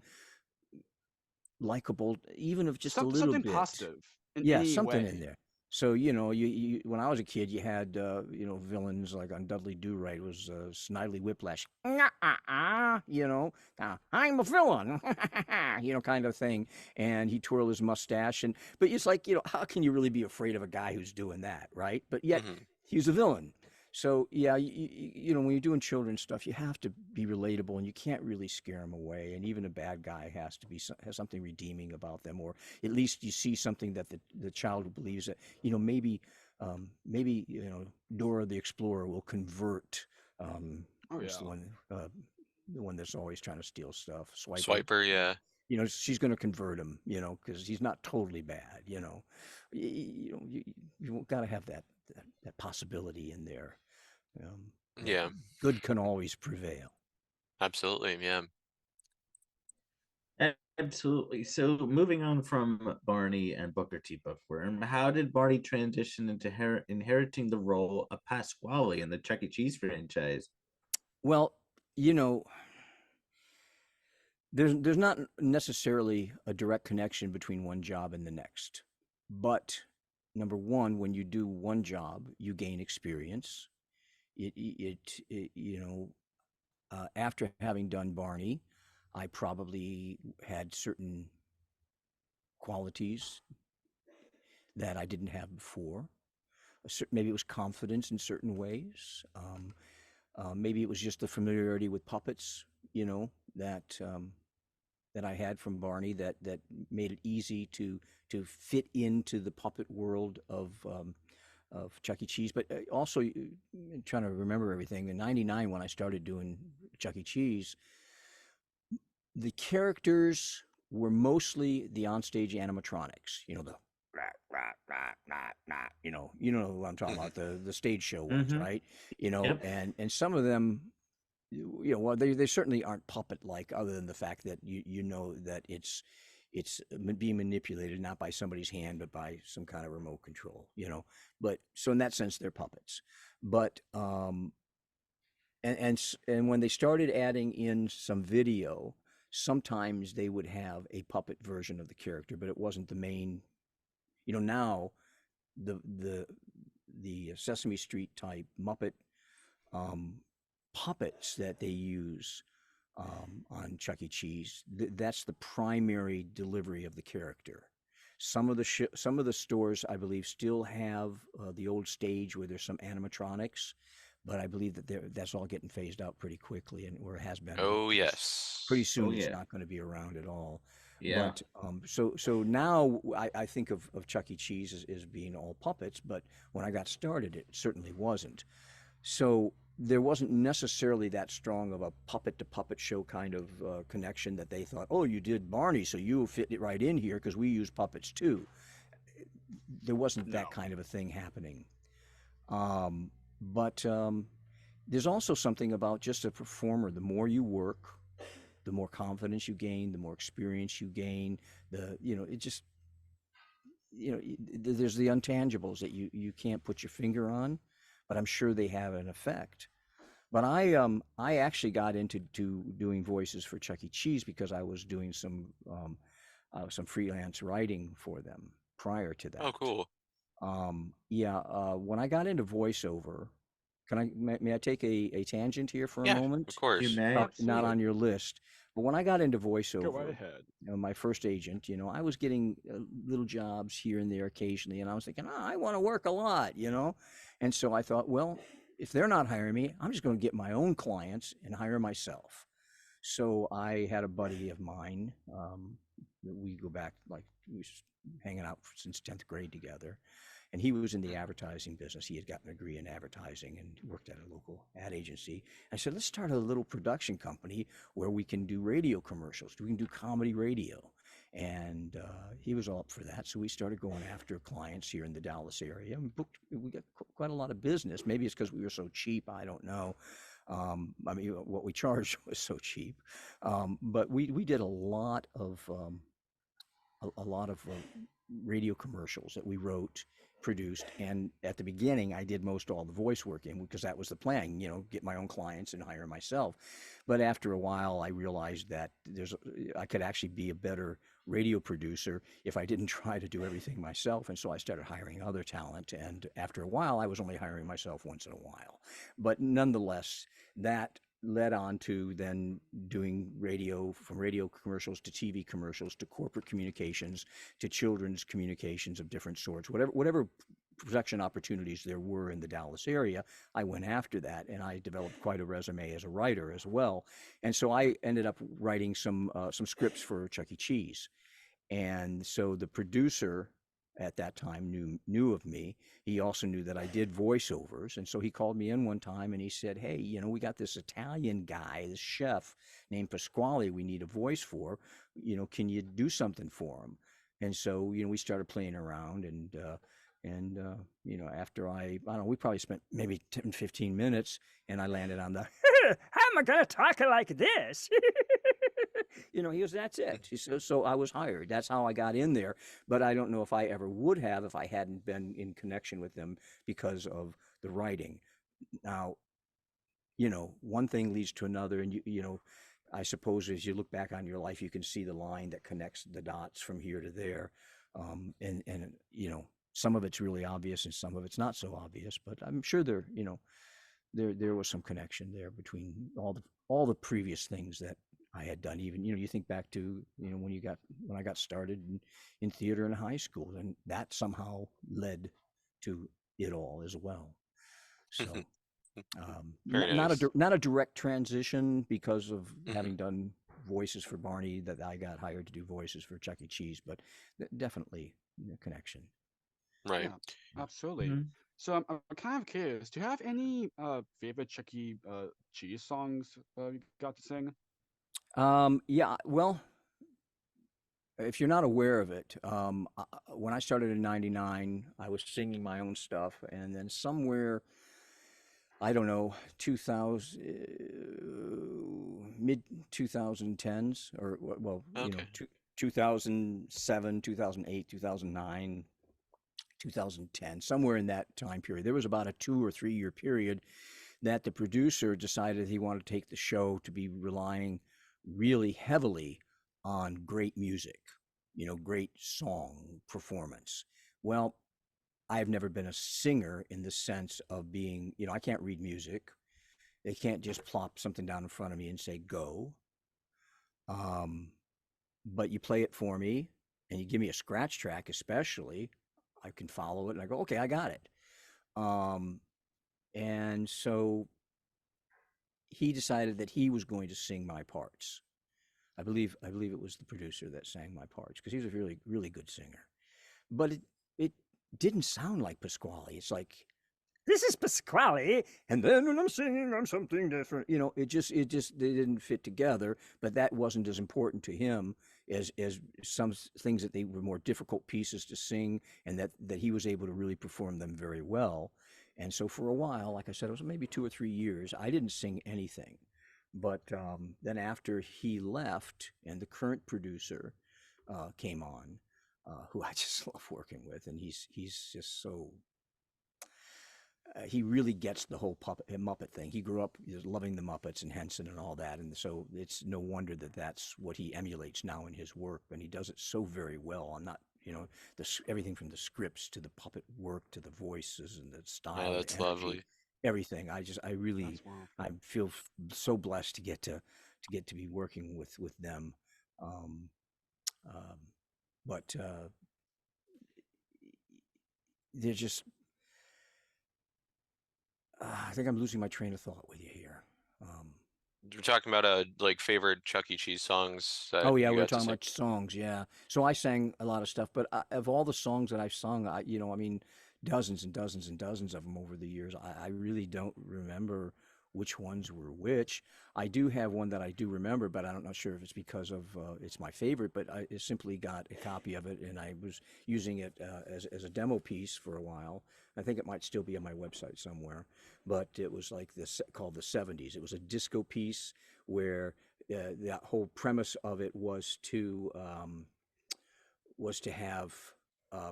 likable, even if just a little Something bit. positive in Yeah, any something way. in there. So you when I was a kid, you had villains like on Dudley Do Right was Snidely Whiplash. I'm a villain, kind of thing. And he twirl his mustache, but it's like how can you really be afraid of a guy who's doing that, right? But yet Mhm. he's a villain. So yeah, when you're doing children's stuff, you have to be relatable, and you can't really scare them away. And even a bad guy has to be has something redeeming about them, or at least you see something that the child believes that maybe Dora the Explorer will convert. Oh What's yeah. the one that's always trying to steal stuff? Swiper, yeah. She's going to convert him. Because he's not totally bad. You got to have that possibility in there. that Yeah. Good can always prevail. Absolutely. Yeah. Absolutely. So moving on from Barney and Booker T. Bookworm, how did Barney transition into inheriting the role of Pasqually in the Chuck E. Cheese franchise? Well, There's not necessarily a direct connection between one job and the next, but number one, when you do one job, you gain experience. After having done Barney, I probably had certain qualities that I didn't have before. Maybe it was confidence in certain ways. Maybe it was just the familiarity with puppets, that I had from Barney that made it easy to fit into the puppet world of Chuck E. Cheese. But also, trying to remember everything. In '99, when I started doing Chuck E. Cheese, the characters were mostly the onstage animatronics. The rah, rah, rah, rah, rah, what I'm talking about, the stage show ones, Mm-hmm. right? Yep. And some of them, well, they certainly aren't puppet like, other than the fact that you know that it's being manipulated not by somebody's hand but by some kind of remote control. But so in that sense they're puppets. But and when they started adding in some video, sometimes they would have a puppet version of the character, but it wasn't the main. Now the the the Sesame Street type Muppet um, puppets that they use on Chuck E. Cheese, that's the primary delivery of the character. Some of the stores, I believe, still have the old stage where there's some animatronics, but I believe that that's all getting phased out pretty quickly, and or has been. Oh Pretty yes. soon Oh it's yeah. not going to be around at all. Yeah. But so now I think of Chuck E. Cheese as being all puppets, but when I got started, it certainly wasn't. So there wasn't necessarily that strong of a puppet to puppet show kind of connection that they thought, oh, you did Barney, so you fit it right in here because we use puppets too. There wasn't No. that kind of a thing happening. But there's also something about just a performer. The more you work, the more confidence you gain, the more experience you gain. It just, there's the intangibles that you can't put your finger on, but I'm sure they have an effect. But I actually got into doing voices for Chuck E. Cheese because I was doing some freelance writing for them prior to Oh, that. cool. Yeah, when I got into voiceover, may I take a tangent here for a Yeah, of moment? You course. may. Not on Absolutely. your list, but when I got into Go right voiceover, ahead. my first agent, I was getting little jobs here and there occasionally, and I was thinking, I want to work a lot. And so I thought, well, if they're not hiring me, I'm just going to get my own clients and hire myself. So I had a buddy of mine that we go back, like we was hanging out since 10th grade together, and he was in the advertising business. He had gotten a degree in advertising and worked at a local ad agency. I said, let's start a little production company where we can do radio commercials. We can do comedy radio. And he was all up for that. So we started going after clients here in the Dallas area. We got quite a lot of business. Maybe it's because we were so cheap. I don't know. I mean, what we charged was so cheap. But we did a lot of radio commercials that we wrote, produced, and at the beginning I did most all the voice work in because that was the plan, get my own clients and hire myself. But after a while I realized that I could actually be a better radio producer if I didn't try to do everything myself, and so I started hiring other talent, and after a while I was only hiring myself once in a while. But nonetheless, that led on to then doing radio, from radio commercials to TV commercials to corporate communications to children's communications of different sorts. Whatever production opportunities there were in the Dallas area, I went after that, and I developed quite a resume as a writer as well. And so I ended up writing some scripts for Chuck E. Cheese. And so the producer at that time knew of me. He also knew that I did voiceovers, and so he called me in one time and he said, "Hey, we got this Italian guy, this chef named Pasqually. We need a voice for. Can you do something for him?" And so we started playing around, and after I don't know, we probably spent maybe 10, 15 minutes, and I landed on the how am I gonna talk like this? He goes, that's it. He says, so I was hired. That's how I got in there. But I don't know if I ever would have if I hadn't been in connection with them because of the writing. Now, one thing leads to another, and I suppose as you look back on your life, you can see the line that connects the dots from here to there. And some of it's really obvious and some of it's not so obvious, but I'm sure there was some connection there between all the previous things that I had done. Even, you think back to, when I got started in theater in high school, and that somehow led to it all as well. So Very nice. not a direct transition because of having done voices for Barney, that I got hired to do voices for Chuck E. Cheese, but definitely a connection. Right. Yeah, absolutely. Mhm. So I'm kind of curious. Do you have any favorite Chuck E. Cheese songs you got to sing? Yeah, well, if you're not aware of it, when I started in '99, I was singing my own stuff, and then somewhere, I don't know, 2000, mid 2010s, or well, Okay. 2007, 2008, 2009, 2010, somewhere in that time period. There was about a 2 or 3 year period that the producer decided he wanted to take the show to be relying really heavily on great music, great song performance. Well, I've never been a singer in the sense of being, I can't read music. They can't just plop something down in front of me and say go. Um, but you play it for me and you give me a scratch track, especially, I can follow it and I go, okay, I got it. Um, and so he decided that he was going to sing my parts. I believe it was the producer that sang my parts because he was a really, really good singer. But it didn't sound like Pasqually. It's like, this is Pasqually, and then when I'm singing, I'm something different. It just they didn't fit together. But that wasn't as important to him as some things that they were more difficult pieces to sing, and that he was able to really perform them very well. And so for a while, like I said, it was maybe 2 or 3 years, I didn't sing anything. But then after he left, and the current producer came on, who I just love working with, and he's just so he really gets the whole Muppet thing. He grew up loving the Muppets and Henson and all that, and so it's no wonder that that's what he emulates now in his work, and he does it so very well. I'm not, everything from the scripts to the puppet work to the voices and the Oh, style, the that's energy, lovely. everything. I really, That's wonderful. I feel so blessed to get to be working with them. Um, um, but they're just I think I'm losing my train of thought with you here. Um, We're talking about like favorite Chuck E. Cheese songs that oh yeah, you we were got to talking sing. about songs. Yeah, so I sang a lot of stuff, but of all the songs that I've sung, I mean, dozens and dozens and dozens of them over the years. I really don't remember which ones were which. I do have one that I do remember, but I'm not sure if it's because of it's my favorite. But I simply got a copy of it, and I was using it as a demo piece for a while. I think it might still be on my website somewhere, but it was like this called the '70s. It was a disco piece where that whole premise of it was to have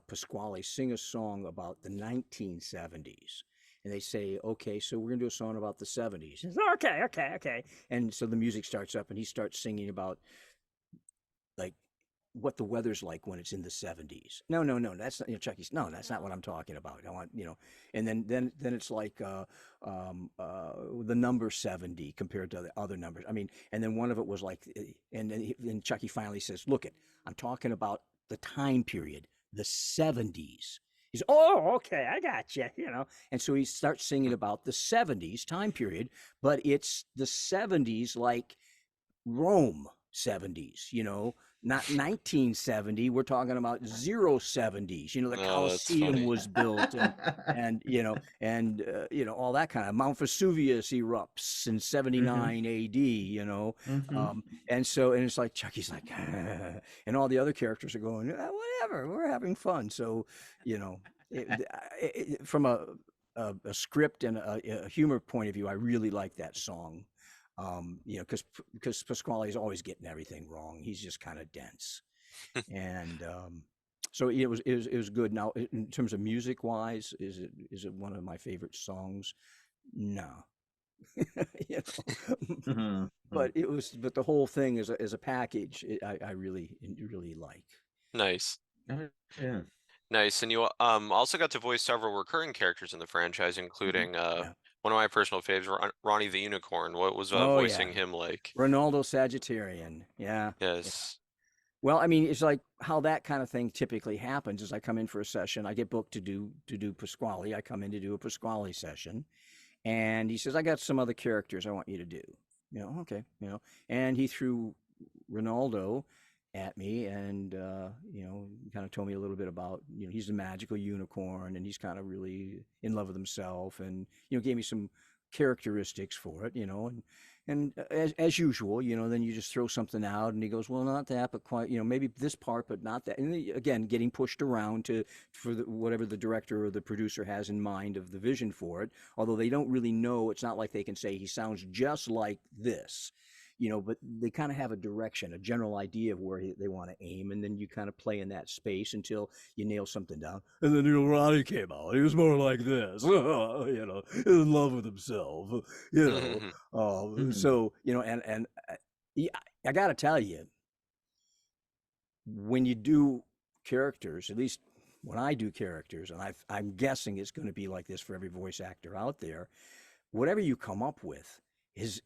Pasquale sing a song about the 1970s. And they say, okay, so we're gonna do a song about the '70s. He says, okay, okay, okay. And so the music starts up, and he starts singing about, like, what the weather's like when it's in the '70s. No, no, no, that's not, Chucky's. No, that's not what I'm talking about. I want, and then it's like the number 70 compared to the other numbers. I mean, and then one of it was like, and Chucky finally says, "Look, I'm talking about the time period, the '70s." He's, oh, okay, I got you, And so he starts singing about the '70s time period, but it's the '70s like Rome '70s, not 1970. We're talking about 070s. The Oh, that's Colosseum funny. was built, and all that kind of Mount Vesuvius erupts in Mhm. 79 AD. Mhm. And it's like Chucky's like, and all the other characters are going, whatever, we're having fun. So, from a script and a humor point of view, I really like that song. Because Pasquale is always getting everything wrong. He's just kind of dense, and so it was good. Now, in terms of music wise, is it one of my favorite songs? No, you know. Mhm. But the whole thing as a package, I really like. Nice. Oh, yeah. Nice. And you also got to voice several recurring characters in the franchise, including Yeah. one of my personal faves, Ronnie the Unicorn. What was Oh yeah, voicing him like? Ronaldo Sagittarian. Yeah. Yeah. Yes. Well, I mean, it's like how that kind of thing typically happens is I come in for a session, I get booked to do Pasqually. I come in to do a Pasqually session, and he says, "I got some other characters I want you to do." Okay, and he threw Ronaldo at me, and kind of told me a little bit about, he's a magical unicorn, and he's kind of really in love with himself, and gave me some characteristics for it, and as usual, then you just throw something out, and he goes, "Well, not that, but quite, maybe this part, but not that." And again, getting pushed around for whatever the director or the producer has in mind of the vision for it. Although they don't really know, it's not like they can say he sounds just like this, but they kind of have a direction, a general idea of where they want to aim, and then you kind of play in that space until you nail something down. And then Ronnie came out. He was more like this, in love with himself, Mhm. So and yeah, I got to tell you, when you do characters, at least when I do characters, and I'm guessing it's going to be like this for every voice actor out there, whatever you come up with is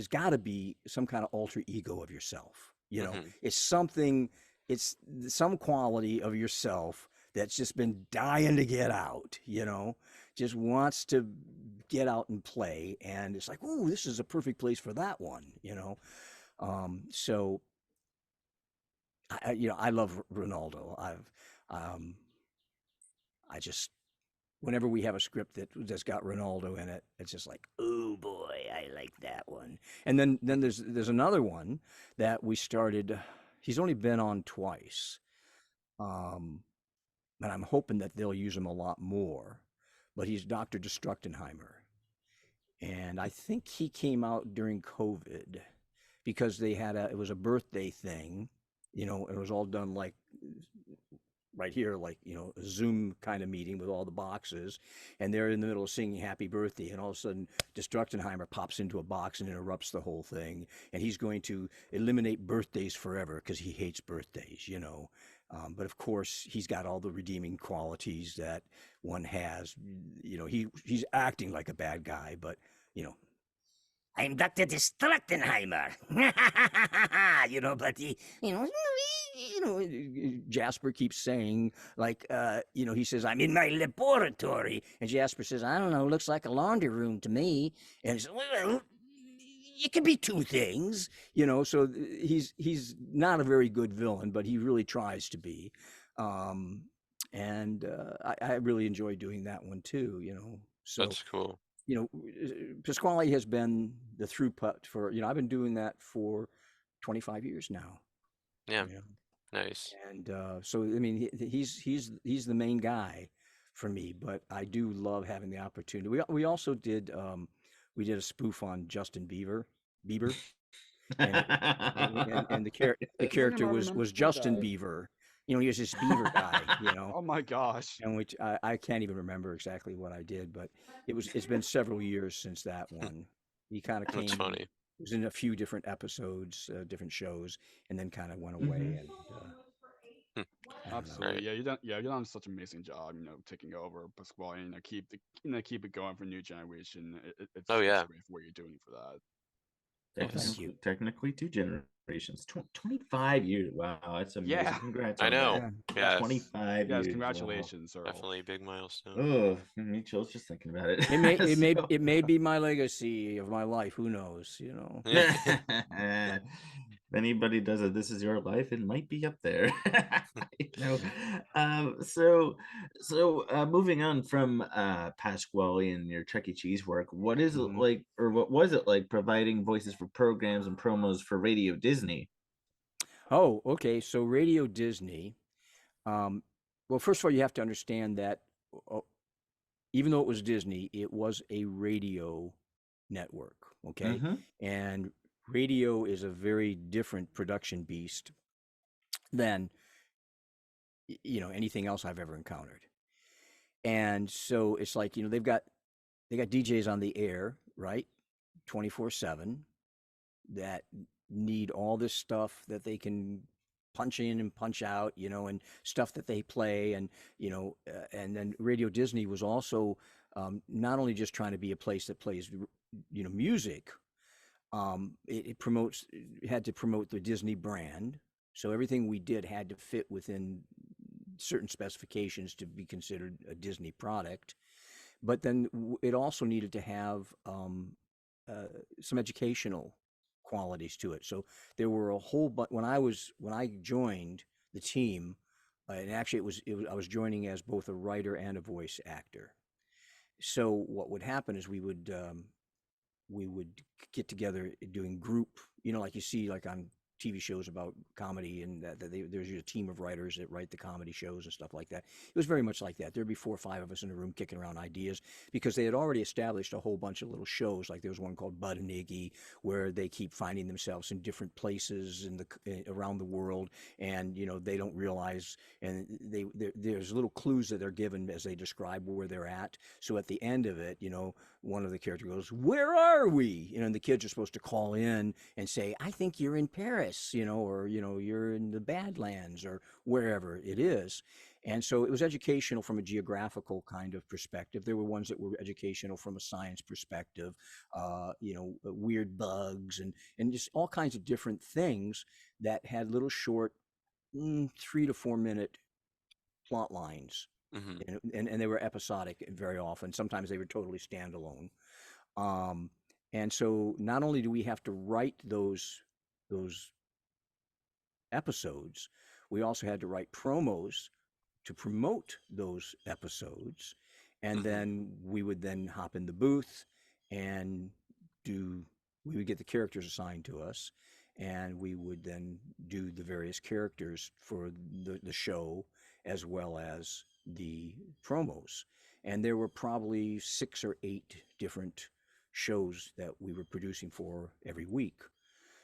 got to be some kind of alter ego of yourself. It's something, it's some quality of yourself that's just been dying to get out, just wants to get out and play. And it's like, oh, this is a perfect place for that one. So I love Ronaldo. Um, I just, whenever we have a script that's got Ronaldo in it, it's just like, oh boy, I like that one. And then there's another one that we started. He's only been on twice, um, and I'm hoping that they'll use him a lot more. But he's Dr. Destructenheimer, and I think he came out during COVID because it was a birthday thing, it was all done like right here, like, a Zoom kind of meeting with all the boxes, and they're in the middle of singing happy birthday, and all of a sudden Destructenheimer pops into a box and interrupts the whole thing, and he's going to eliminate birthdays forever because he hates birthdays. But of course, he's got all the redeeming qualities that one has. He's acting like a bad guy, but you know I'm Dr. Destructenheimer. But Jasper keeps saying, like, he says, "I'm in my laboratory." And Jasper says, "I don't know, looks like a laundry room to me." And he says, "Well, it could be two things, so he's not a very good villain, but he really tries to be. And I really enjoy doing that one too. So That's cool. Pasquale has been the throughput for, I've been doing that for 25 years now. Yeah. You know? Nice. And so, I mean, he's the main guy for me, but I do love having the opportunity. We also did we did a spoof on Justin Bieber, and the His name, character I was remember Justin that. Bieber. He was this beaver guy, Oh my gosh. and which I can't even remember exactly what I did, but it's been several years since that one. He kind of That's came, funny. was in a few different episodes, different shows, and then kind of went away. Mhm. And Hmm. I don't know. Absolutely. Right. Yeah, you've done such an amazing job, taking over Pasquale, and keep it going for new generation. Oh It's yeah. great for what you're doing for that. Well, thank you. Technically 2 generations. 25 years. Wow, that's Yeah. amazing. Congrats I on that. know. Yeah. Yeah. 25 Yes, years. Wow. congratulations, Earl. Definitely a big milestone. Oh, me chills just thinking about it. It may it may So- it may be my legacy of my life. Who knows? if anybody does it, this is your life. It might be up there. Moving on from Pasquale and your Chuck E. Cheese work, what is it Mhm. like, or what was it like providing voices for programs and promos for Radio Disney? Oh, okay. So Radio Disney. Um, well, first of all, you have to understand that uh, even though it was Disney, it was a radio network. Okay, Mm-hmm. and radio is a very different production beast than anything else I've ever encountered. And so it's like, they got DJs on the air, right? 24/7 that need all this stuff that they can punch in and punch out, and stuff that they play, and then Radio Disney was also not only just trying to be a place that plays, music. It had to promote the Disney brand, so everything we did had to fit within certain specifications to be considered a Disney product. But then it also needed to have some educational qualities to it. So there were a whole but when I joined the team, and actually I was joining as both a writer and a voice actor. So what would happen is we would get together doing group, like you see like on TV shows about comedy, and there's a team of writers that write the comedy shows and stuff like that. It was very much like that. There'd be 4 or 5 of us in a room kicking around ideas because they had already established a whole bunch of little shows. Like there was one called Bud and Iggy, where they keep finding themselves in different places around the world, and they don't realize, and there's little clues that they're given as they describe where they're at. So at the end of it, one of the characters goes, "Where are we?" And the kids are supposed to call in and say, "I think you're in Paris," or you're in the Badlands or wherever it is. And so it was educational from a geographical kind of perspective. There were ones that were educational from a science perspective, weird bugs and just all kinds of different things that had little short 3 to 4 minute plot lines. Hmm. And they were episodic very often. Sometimes they were totally standalone. And so not only do we have to write those episodes, we also had to write promos to promote those episodes. And Hmm. then we would then hop in the booth and we would get the characters assigned to us, and we would then do the various characters for the show as well as the promos. And there were probably 6 or 8 different shows that we were producing for every week.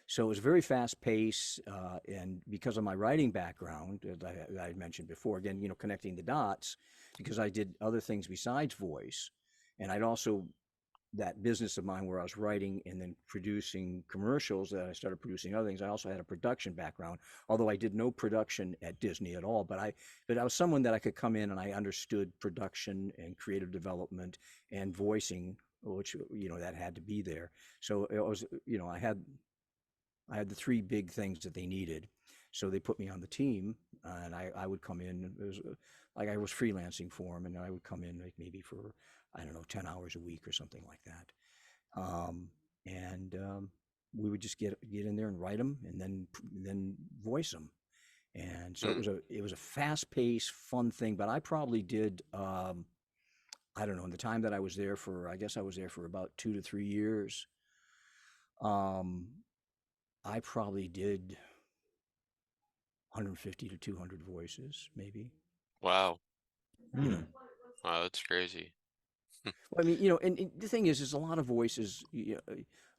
So it was very fast paced, and because of my writing background that I had mentioned before, again, connecting the dots, because I did other things besides voice, and I'd also that business of mine where I was writing and then producing commercials, that I started producing other things. I also had a production background, although I did no production at Disney at all. But I was someone that I could come in and I understood production and creative development and voicing, which that had to be there. So it was I had the 3 big things that they needed. So they put me on the team, and I would come in. It was like I was freelancing for them, and I would come in like maybe for, I don't know, 10 hours a week or something like that. And we would just get in there and write them, and then voice them. And so it was a fast paced, fun thing. But I probably did, I don't know, in the time that I was there for, I guess I was there for about 2 to 3 years. I probably did 150 to 200 voices, maybe. Wow. Hmm. Wow, that's crazy. Well, I mean, and the thing is a lot of voices,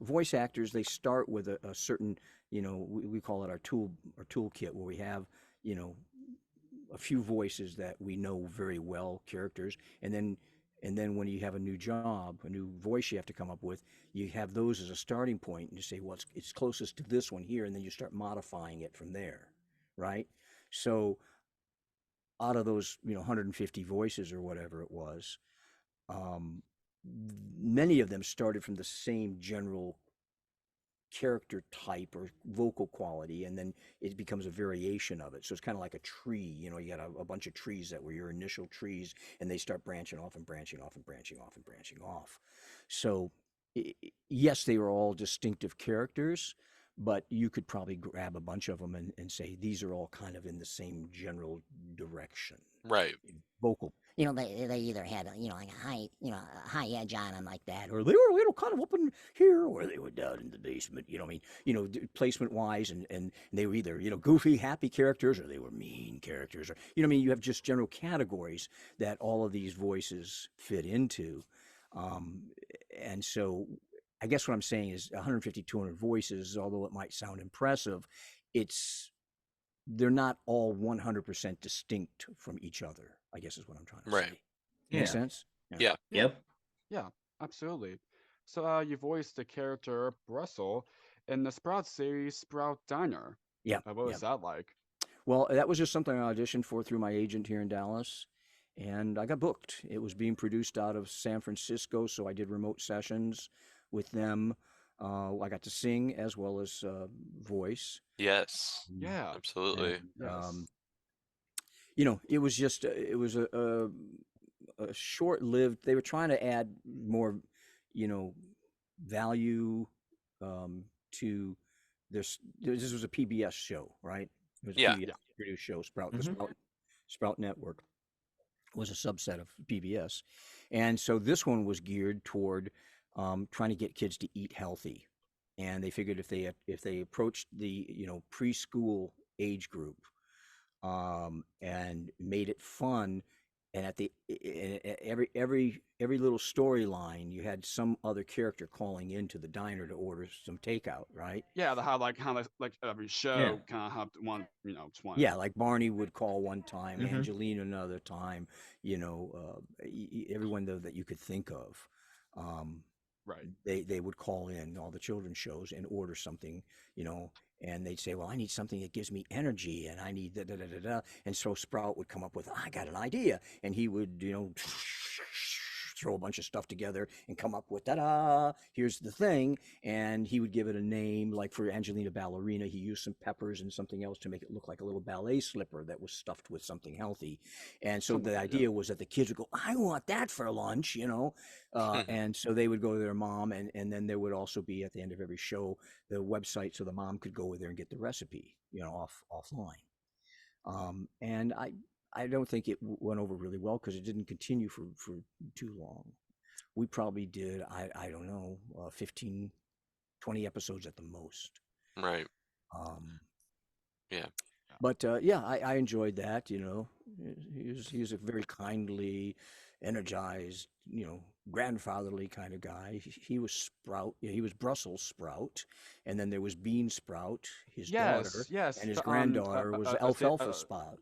voice actors, they start with a certain, we call it our toolkit, where we have, a few voices that we know very well, characters, and then when you have a new job, a new voice you have to come up with, you have those as a starting point, and you say, well, it's closest to this one here, and then you start modifying it from there, right? So out of those, 150 voices or whatever it was, um, many of them started from the same general character type or vocal quality, and then it becomes a variation of it. So it's kind of like a tree. You got a bunch of trees that were your initial trees, and they start branching off and branching off and branching off and branching off. So yes, they were all distinctive characters, but you could probably grab a bunch of them and say these are all kind of in the same general direction. Right. Vocal. They either had like a high edge on them like that, Or they were, kind of up in here, or they were down in the basement. I mean, placement wise, and they were either goofy, happy characters, or they were mean characters, or I mean, you have just general categories that all of these voices fit into, and so I guess what I'm saying is 150, 200 voices, although it might sound impressive, they're not all 100% distinct from each other, I guess is what I'm trying to Right. say. Yeah. Make sense? Yeah. Yep. Yeah, absolutely. So you voiced the character Brussel in the Sprout series Sprout Diner. Yeah, What yeah. was that like? Well, that was just something I auditioned for through my agent here in Dallas, and I got booked. It was being produced out of San Francisco, so I did remote sessions with them. I got to sing as well as voice. Yes, Yeah. absolutely. And Yes. it was just it was a short-lived. They were trying to add more, you know, value to this. This was a PBS show, right? It was a Yeah. PBS Yeah. produced show, Sprout, the Mhm. Sprout Network was a subset of PBS, and so this one was geared toward trying to get kids to eat healthy, and they figured if they approached the preschool age group and made it fun. And at the every little storyline, you had some other character calling into the diner to order some takeout, right? Yeah, the how like every Yeah. show kind of have one, just one. Yeah, like Barney would call one time, Mhm. Angelina another time, everyone though that you could think of. Um, Right. they would call in all the children's shows and order something, and they'd say, "Well, I need something that gives me energy, and I need da da da da da." And so Sprout would come up with, "I got an idea," and he would, throw a bunch of stuff together and come up with, "Da-da! Here's the thing," and he would give it a name. Like for Angelina Ballerina, he used some peppers and something else to make it look like a little ballet slipper that was stuffed with something healthy. And so Something the like that. Yeah. idea was that the kids would go, "I want that for lunch." And so they would go to their mom, and then there would also be at the end of every show the website so the mom could go there and get the recipe, offline. And I don't think it went over really well because it didn't continue for too long. We probably did I don't know 15, 20 episodes at the most. Right. Um, Yeah. but yeah, I enjoyed that. He was a very kindly, energized, grandfatherly kind of guy. He was Sprout. Yeah, he was Brussels Sprout, and then there was Bean Sprout, his daughter, Yes. Yes. and his The, granddaughter was Alfalfa uh, Sprout.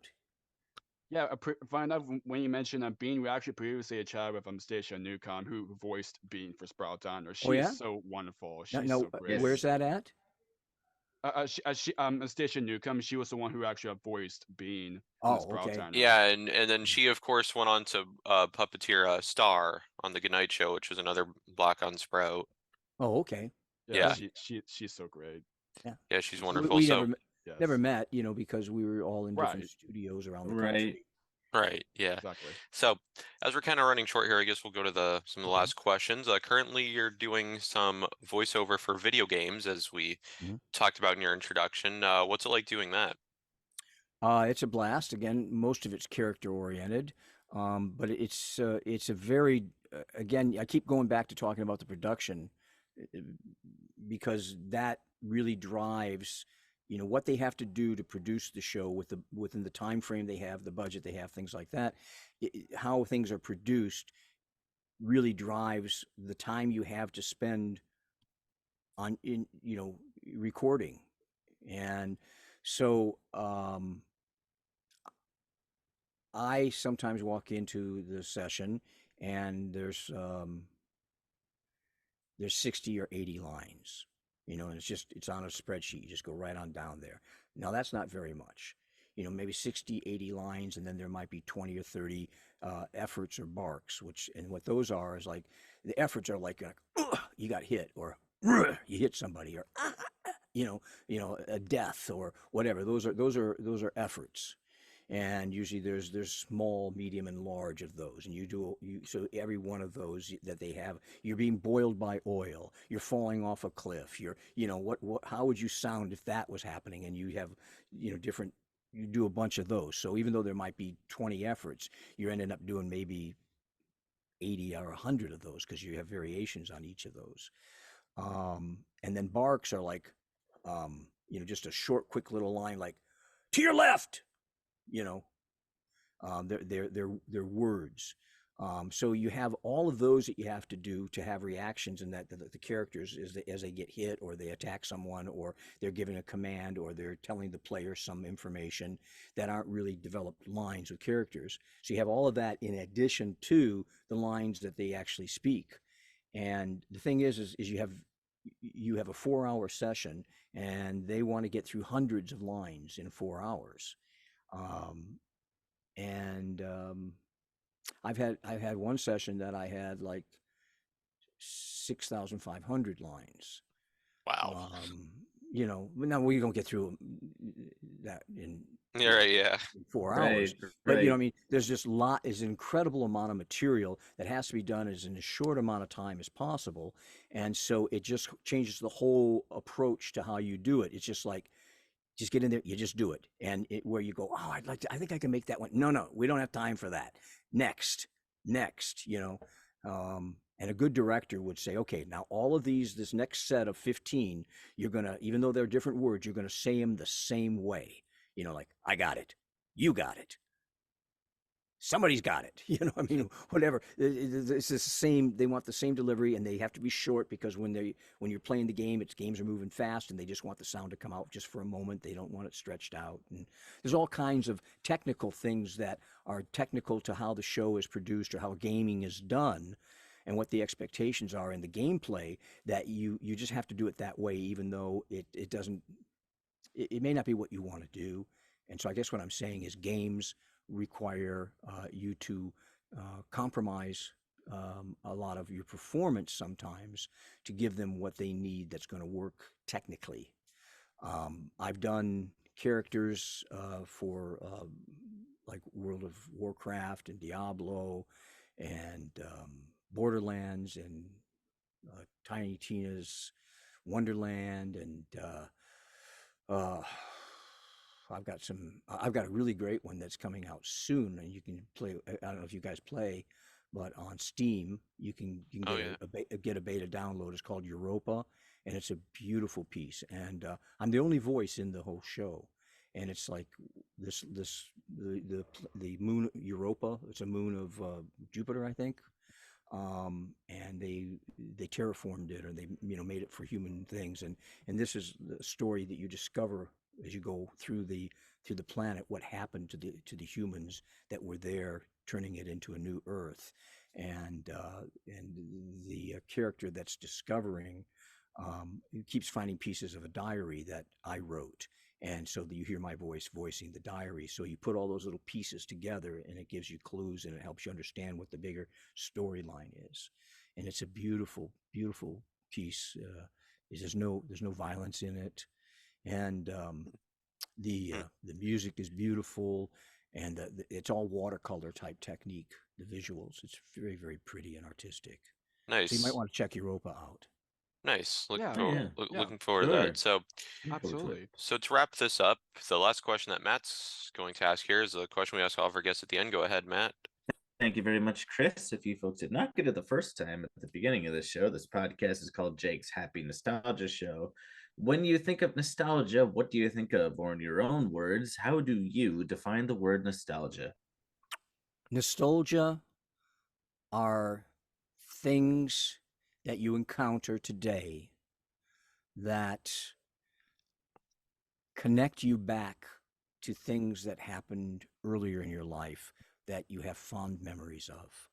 yeah. Find out when you mentioned Bean, we actually previously chatted with Stacia Newcomb, who voiced Bean for Sprout Diner. Oh She is yeah. so wonderful. No, She's no. so great. Where's Yes. that at? Stacia Newcomb, she was the one who actually voiced Bean in the Oh, Sprout okay. Diner. Yeah, and then she of course went on to puppeteer Star on the Goodnight Show, which was another block on Sprout. Oh, okay. Yeah, Yeah, Yeah. she's so great. Yeah. yeah, she's She's so We, wonderful. we great. So never Yes. met, because we were all in different Right. studios around the Right. country. right, yeah. Exactly. So as we're kind of running short here, I guess we'll go to some of the Mhm. last questions. Currently, you're doing some voiceover for video games, as we Mhm. talked about in your introduction. What's it like doing that? It's a blast. Again, most of it's character oriented, but it's a very again. I keep going back to talking about the production uh, because that really drives, what they have to do to produce the show within the time frame they have, the budget they have, things like that. How things are produced really drives the time you have to spend on in recording, and so. I sometimes walk into the session and there's 60 or 80 lines, and it's on a spreadsheet. You just go right on down there. Now that's not very much, maybe 60, 80 lines, and then there might be 20 or 30 efforts or barks, and what those are is like the efforts are like you got hit, or you hit somebody, or a death or whatever. Those are efforts, and usually there's small, medium, and large of those, and so every one of those that they have, you're being boiled by oil, you're falling off a cliff, what how would you sound if that was happening, and you have different, you do a bunch of those. So even though there might be 20 efforts, you're ending up doing maybe 80 or 100 of those because you have variations on each of those. And then barks are like just a short, quick little line like, "To your left," you know they're words. So you have all of those that you have to do to have reactions, and that the characters, as they get hit, or they attack someone, or they're giving a command, or they're telling the player some information that aren't really developed lines with characters. So you have all of that in addition to the lines that they actually speak. And the thing is you have a 4 hour session, and they want to get through hundreds of lines in 4 hours. Um, and I've had one session that I had like 6,500 lines. Wow. Now we don't get through that in Yeah, right, yeah. 4 hours. Right, But I right. mean, there's just is an incredible amount of material that has to be done in as short amount of time as possible, and so it just changes the whole approach to how you do it. It's just like just get in there, you just do it, and where you go, oh, I think I can make that one. No, no, we don't have time for that. Next, next, and a good director would say, okay, now all of this next set of 15, you're gonna, even though they're different words, you're gonna say them the same way. Like I got it, you got it, somebody's got it. I mean, whatever. It's the same. They want the same delivery, and they have to be short because when you're playing the game, games are moving fast, and they just want the sound to come out just for a moment. They don't want it stretched out. And there's all kinds of technical things that are technical to how the show is produced or how gaming is done, and what the expectations are in the gameplay. That you just have to do it that way, even though it doesn't. It may not be what you want to do. And so I guess what I'm saying is games require you to compromise a lot of your performance sometimes to give them what they need that's going to work technically. I've done characters for like World of Warcraft and Diablo and Borderlands and Tiny Tina's Wonderland and uh, I've got a really great one that's coming out soon, and you can play. I don't know if you guys play, but on Steam you can Oh get yeah. get a beta download. It's called Europa, and it's a beautiful piece. And I'm the only voice in the whole show, and it's like the moon Europa. It's a moon of Jupiter, I think. And they terraformed it, or they made it for human things, and this is the story that you discover as you go through the planet, what happened to the humans that were there, turning it into a new Earth, and the character that's discovering keeps finding pieces of a diary that I wrote. And so you hear my voice voicing the diary. So you put all those little pieces together, and it gives you clues, and it helps you understand what the bigger storyline is. And it's a beautiful, beautiful piece. There's no violence in it, and Hmm. the music is beautiful, and it's all watercolor type technique. The visuals, it's very, very pretty and artistic. So you might Nice. want to check Europa out. Nice. Yeah, Oh yeah, yeah, Looking forward to that. sure. So, Look forward to it. absolutely. to wrap this up, the last question that Matt's going to ask here is the question we ask all of our guests at the end. Go ahead, Matt. Thank you very much, Chris. If you folks did not get it the first time at the beginning of this show, this podcast is called Jake's Happy Nostalgia Show. When you think of nostalgia, what do you think of? Or in your own words, how do you define the word nostalgia? Nostalgia are things that you encounter today that connect you back to things that happened earlier in your life that you have fond memories of.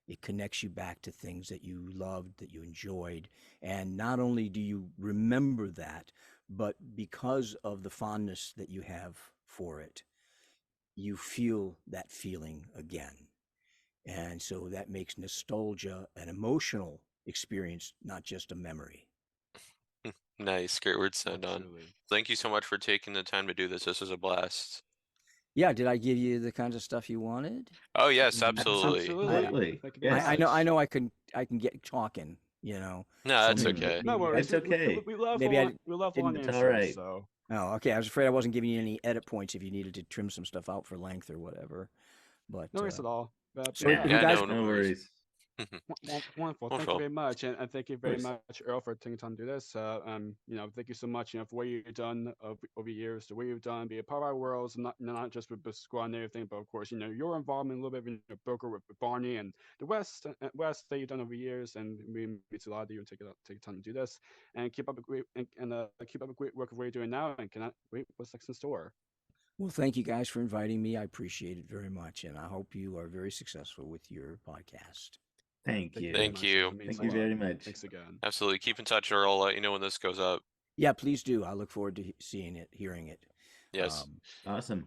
It connects you back to things that you loved, that you enjoyed. And not only do you remember that, but because of the fondness that you have for it, you feel that feeling again. And so that makes nostalgia an emotional experience, not just a memory. Nice. Great words to end on. Absolutely. Thank you so much for taking the time to do this. This was a blast. Yeah, did I give you the kinds of stuff you wanted? Oh, yes, Mm, absolutely. Absolutely. Absolutely. Thank you very Yes. I much. know I can get talking, No, so that's okay. No worries. That's okay. We I love long didn't. It's all answers. right. So Oh, okay. I was afraid I wasn't giving you any edit points if you needed to trim some stuff out for length or whatever. But no worries at all. But so yeah, if you Yeah, guys, no No worries. worries. Wonderful. Thank you Wonderful. very much, and thank you Of very course. much, Earl, for taking time to do this. Thank you so much, for what you've done over years, the way you've done, be a part of our worlds, not just with the squad and everything, but of course, your involvement a little bit in your broker with Barney and the West that you've done over years, and we meet a lot of you and take time to do this, and keep up a great keep up a great work of what you're doing now, and cannot wait what's next in store. well, thank you guys for inviting me. I appreciate it very much, and I hope you are very successful with your podcast. Thank you. Thank you. It means Thank a you lot. very much. Thanks again. Absolutely. Keep in touch, Earl. I'll let you know when this goes up. Yeah, please do. I look forward to seeing it, hearing it. Yes. Awesome.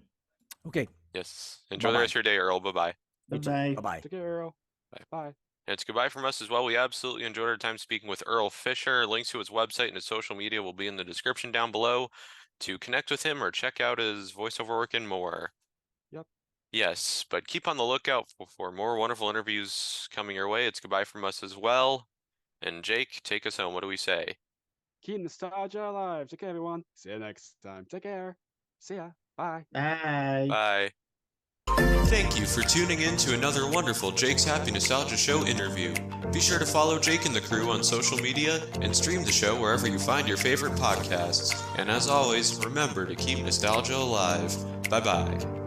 Okay. Yes. Enjoy the Bye-bye. rest of your day, Earl. Bye-bye. You too. Bye-bye. Bye-bye. Take care, Earl. Bye. Bye. And it's goodbye from us as well. We absolutely enjoyed our time speaking with Earl Fisher. Links to his website and his social media will be in the description down below to connect with him or check out his voiceover work and more. Yep. Yes, but keep on the lookout for more wonderful interviews coming your way. It's goodbye from us as well. And Jake, take us home. What do we say? Keep nostalgia alive. Take care, everyone. See you next time. Take care. See ya. Bye. Bye. Bye. Thank you for tuning in to another wonderful Jake's Happy Nostalgia Show interview. Be sure to follow Jake and the crew on social media and stream the show wherever you find your favorite podcasts. And as always, remember to keep nostalgia alive. Bye-bye.